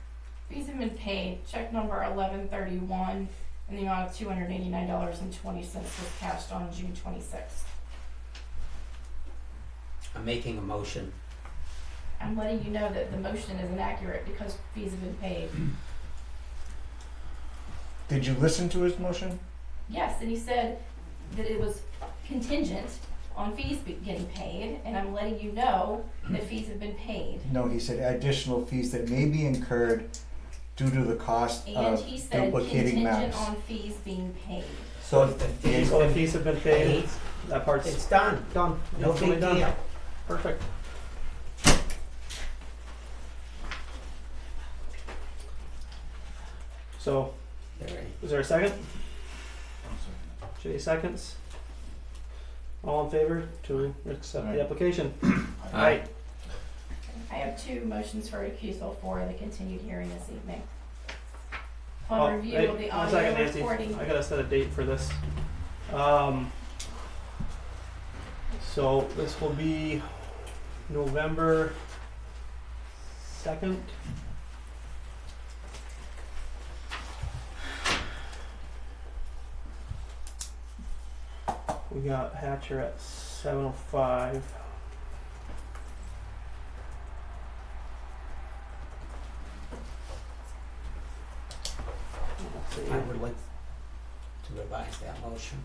Fees have been paid. Check number 1131 in the amount of $289.20 was cashed on June 26th. I'm making a motion. I'm letting you know that the motion is inaccurate because fees have been paid. Did you listen to his motion? Yes, and he said that it was contingent on fees getting paid, and I'm letting you know that fees have been paid. No, he said additional fees that may be incurred due to the cost And of he said duplicating contingent maps. on fees being paid. So if the fees So the fees have been paid. That part's it's done. done. No Instantly big done. deal. Perfect. So, All right. is there a second? Jay seconds. All in favor to accept Aye. the application? Aye. I have two motions for recusal for the continued hearing this evening. Oh, Upon review hey, of the one second, audio Nancy. recording. I gotta set a date for this. So this will be November 2nd. We got Hatcher at 7:05. Let's see. I would like to revise that motion.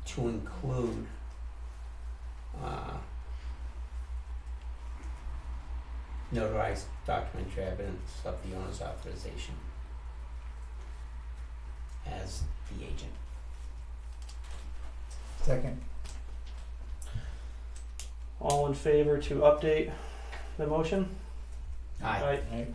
To include notarized documentary evidence of the owner's authorization as the agent. Second. All in favor to update the motion? Aye. Aye.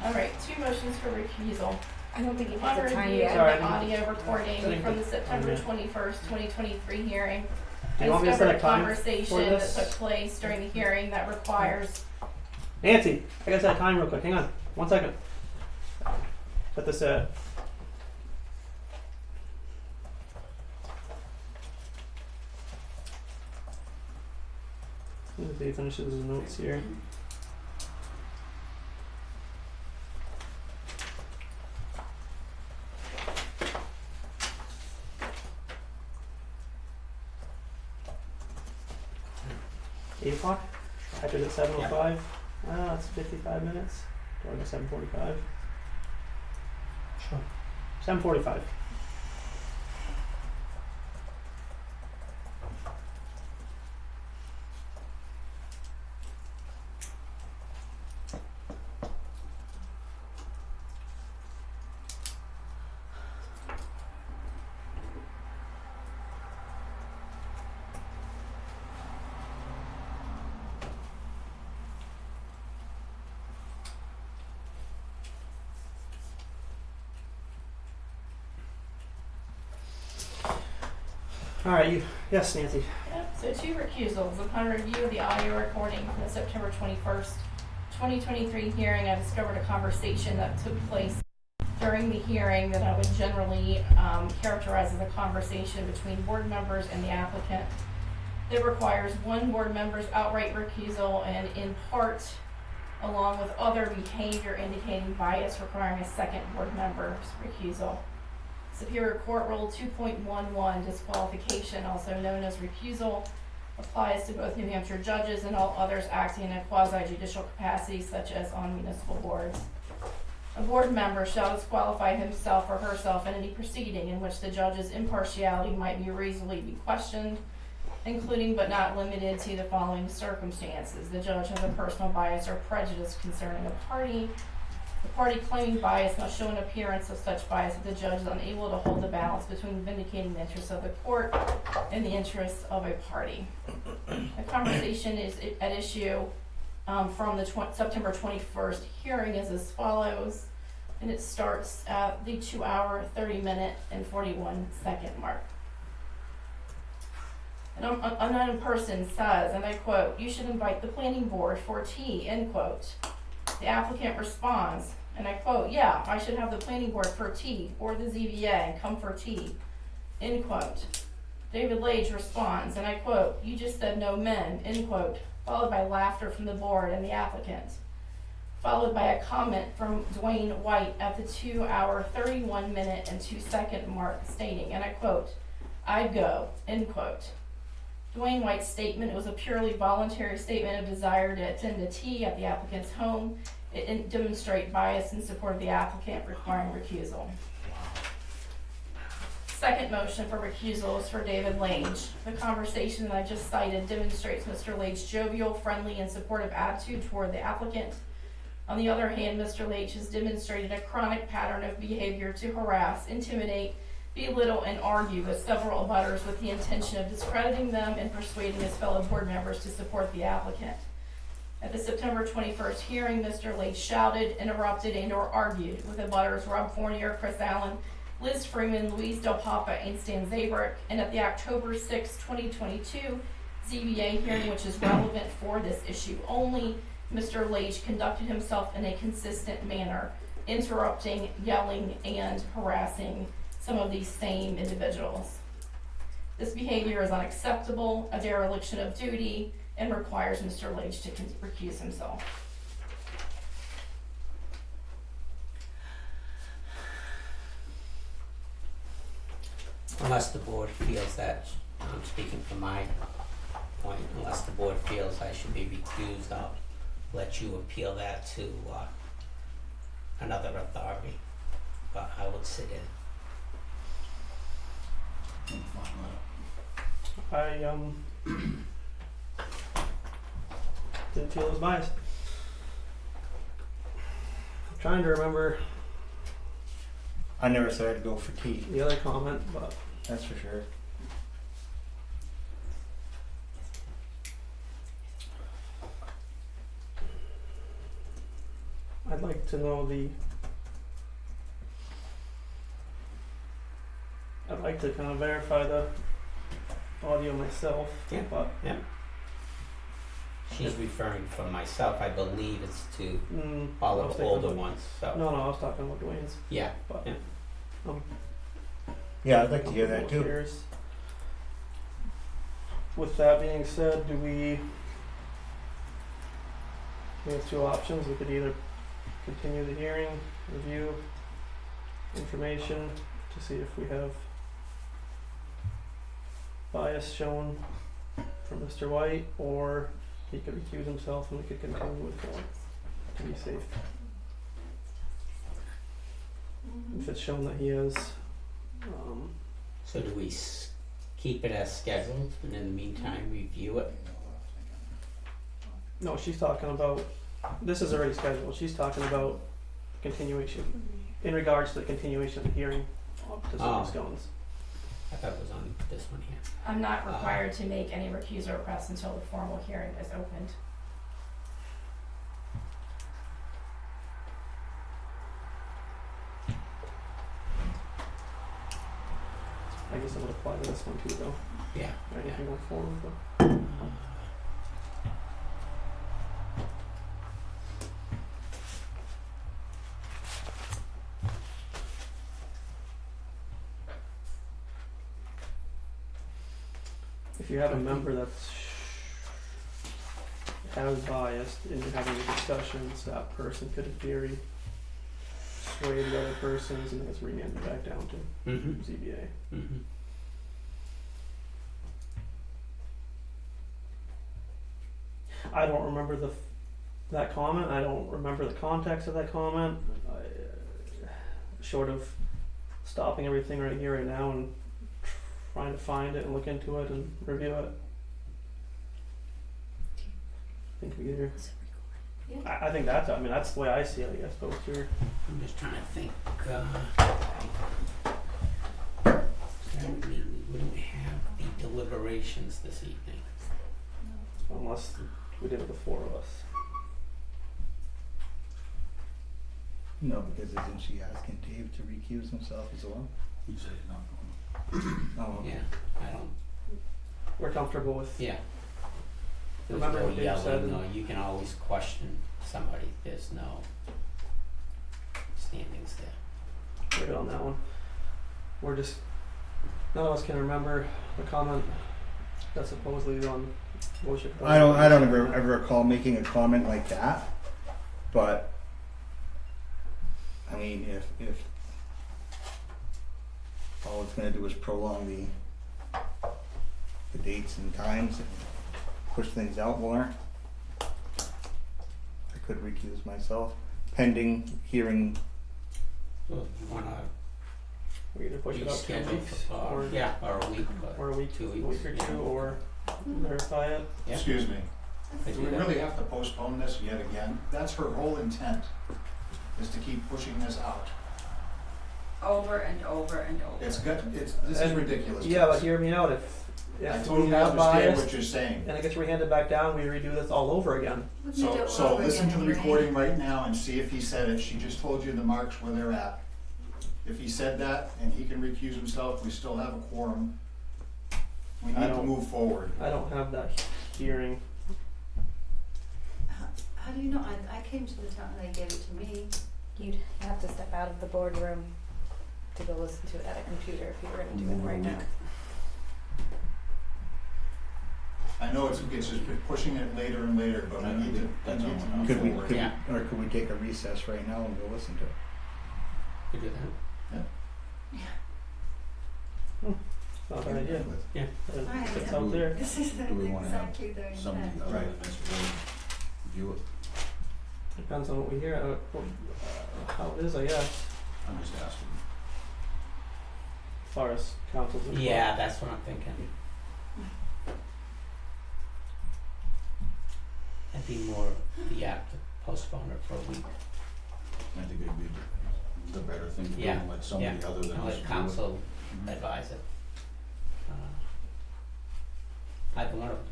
All right, two motions for recusal. I don't think you Upon put the time review of yet. Sorry, I the didn't- audio recording didn't from put the September time 21st, 2023 hearing, Do I you want me to set discovered a a time conversation for that this? took place during the hearing that requires, Nancy, I gotta set a time real quick. Hang on, 1 second. Set this at. If he finishes his notes here. Eight o'clock? After the 7:05? Ah, it's 55 minutes. Do I go 7:45? Sure. 7:45. All right, yes, Nancy. yep, so two recusals. Upon review of the audio recording from the September 21st, 2023 hearing, I discovered a conversation that took place during the hearing that I would generally characterize as a conversation between board members and the applicant. It requires one board member's outright recusal and in part along with other behavior indicating bias requiring a second board member's recusal. Superior Court Rule 2.11, disqualification, also known as recusal, applies to both New Hampshire judges and all others acting in a quasi-judicial capacity, such as on municipal boards. A board member shall disqualify himself or herself in any proceeding in which the judge's impartiality might be reasonably be questioned, including but not limited to the following circumstances. The judge has a personal bias or prejudice concerning a party. The party claiming bias must show an appearance of such bias that the judge is unable to hold the balance between vindicating the interests of the court and the interests of a party. The conversation is at issue from the September 21st hearing is as follows, and it starts at the 2 hour, 30 minute, and 41 second mark. An unknown person says, and I quote, "You should invite the planning board for tea," end quote. The applicant responds, and I quote, "Yeah, I should have the planning board for tea, or the ZBA and come for tea," end quote. David Lage responds, and I quote, "You just said no men," end quote, followed by laughter from the board and the applicant, followed by a comment from Dwayne White at the 2 hour, 31 minute, and 2 second mark stating, and I quote, "I'd go," end quote. Dwayne White's statement was a purely voluntary statement of desire to attend a tea at the applicant's home. It didn't demonstrate bias in support of the applicant requiring recusal. Second motion for recusal is for David Lage. The conversation that I just cited demonstrates Mr. Lage's jovial, friendly, and supportive attitude toward the applicant. On the other hand, Mr. Lage has demonstrated a chronic pattern of behavior to harass, intimidate, belittle, and argue with several abutters with the intention of discrediting them and persuading his fellow board members to support the applicant. At the September 21st hearing, Mr. Lage shouted, interrupted, and or argued with abutters Rob Fournier, Chris Allen, Liz Freeman, Louise Del Papa, and Stan Zabrick. And at the October 6, 2022 ZBA hearing, which is relevant for this issue only, Mr. Lage conducted himself in a consistent manner, interrupting, yelling, and harassing some of these same individuals. This behavior is unacceptable, a dereliction of duty, and requires Mr. Lage to recuse himself. Unless the board feels that, I'm speaking from my point, unless the board feels I should be recused, I'll let you appeal that to another authority, but I would sit in. I didn't feel it was biased. I'm trying to remember I never said I'd go for tea, the other comment, but that's for sure. I'd like to know I'd like to kind of verify the audio myself, Yeah. but She's referring from myself, I believe it's to I all was of the thinking older about- ones, so, no, I was talking about Dwayne's, yeah. but Yeah. Yeah, I'd like to hear that too. Here's- With that being said, we have two options. We could either continue the hearing, review information to see if we have bias shown from Mr. White, or he could recuse himself and we could continue with one to be safe. If it's shown that he has, So do we keep it as scheduled and in the meantime review it? no, she's talking about, this is already scheduled, she's talking about continuation, in regards to the continuation of the hearing to Silver Scones. I thought it was on this one here. I'm not required to make any recusal requests until the formal hearing is opened. I guess it would apply to this one too, though. Yeah. Or anything going forward, but. If you have a member that's has biased and you're having a discussions, that person could in theory sway the other persons and then it's remanded back down to Mm-hmm. ZBA. Mm-hmm. I don't remember that comment. I don't remember the context of that comment. Short of stopping everything right here, right now, and trying to find it and look into it and review it. I think we get here. I think that's. I mean, that's the way I see it. I guess, but what's your? I'm just trying to think, that would mean we wouldn't have the deliberations this evening. Unless we did it with 4 of us. No, because isn't she asking Dave to recuse himself as well? He said he's not going. Oh, okay. Yeah, I don't, We're comfortable with. yeah. There's Remember no what Dave said. yelling, or you can always question somebody, there's no standings there. We're good on that one. We're just. None of us can remember the comment that's supposedly on motion. I don't ever recall making a comment like that, but I mean, if all it's gonna do is prolong the dates and times and push things out more, I could recuse myself pending hearing. So if you wanna We either push it out 2 reschedule weeks for, yeah, or a week, or a week, 2 a week or weeks, two, yeah. or verify it. Yeah. Excuse me, Could do do we that. really have to postpone this yet again? That's her whole intent, is to keep pushing this out. Over and over and over. This is And- ridiculous. Yeah, but Chris. hear me out. I If we totally have understand bias what you're saying. and it gets rehanded back down, we redo this all over again. So listen to the recording right now and see if he said it. She just told you the marks where they're at. If he said that and he can recuse himself, we still have a quorum. We I need to don't- move forward. I don't have that hearing. How do you know? I came to the town and they gave it to me. You'd have to step out of the boardroom to go listen to it at a computer if you were gonna do it right now. I know it's just pushing it later and later, but we need to move Could we forward. could we take a recess right now and go listen to it? Could do that. Not a bad idea. Yeah. It's out there. This is Do we wanna have exactly the somebody intent. other than this board review it? Depends on what we hear, how it is, I guess, I'm just asking. as far as council's input. Yeah, that's what I'm thinking. I'd be more the apt to postpone it for a week. I think it'd be the better thing to do, Yeah, and let somebody yeah. other than I'll us let do it. council Mhm. advise it. Either one of them.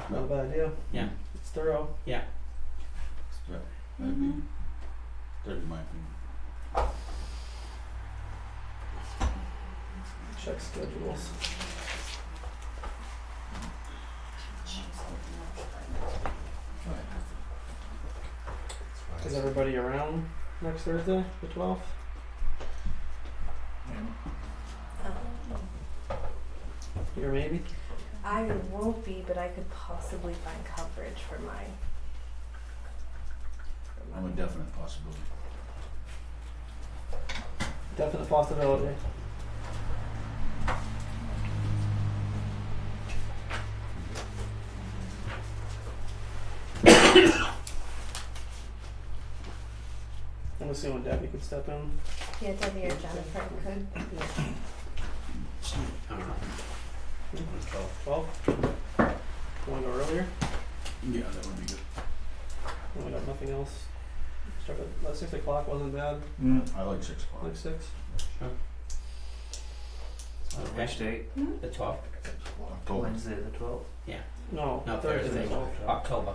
Not a bad idea. Yeah. It's thorough. Yeah, that'd be my opinion. Check schedules. Is everybody around next Thursday, the 12th? Here maybe? I won't be, but I could possibly find coverage for my. I'm a definite possibility. Definite possibility. I'm assuming Debbie could step in. Yeah, Debbie or Jennifer could. I don't know. 12? Wanna go earlier? Yeah, that would be good. We got nothing else. Start at 6 o'clock wasn't bad. I like 6 o'clock. Like 6. Okay. Which date? The 12th? October. Wednesday the 12th? No, No, Thursday. Thursday, the 12th. October.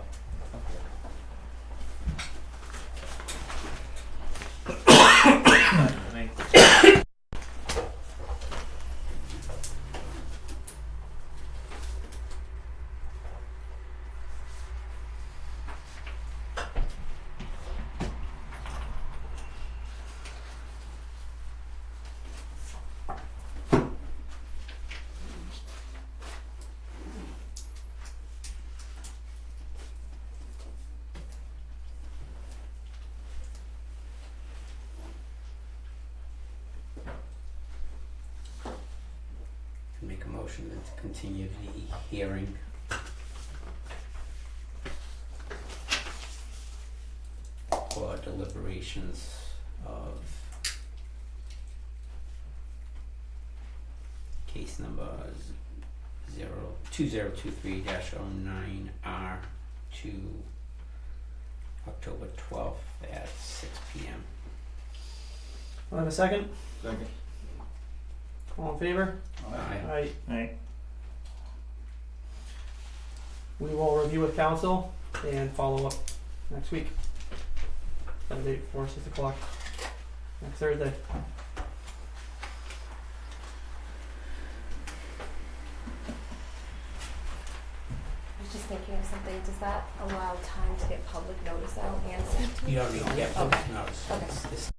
motion to continue the hearing. For deliberations of case number 2023-09R to October 12th at 6 p.m. I'll have a second. Second. All in favor? Aye. Aye. Aye. We will review with council and follow up next week. Set a date for 6 o'clock next Thursday. I was just thinking of something. Does that allow time to get public notice out and sent to You already get Okay. notice. Okay. It's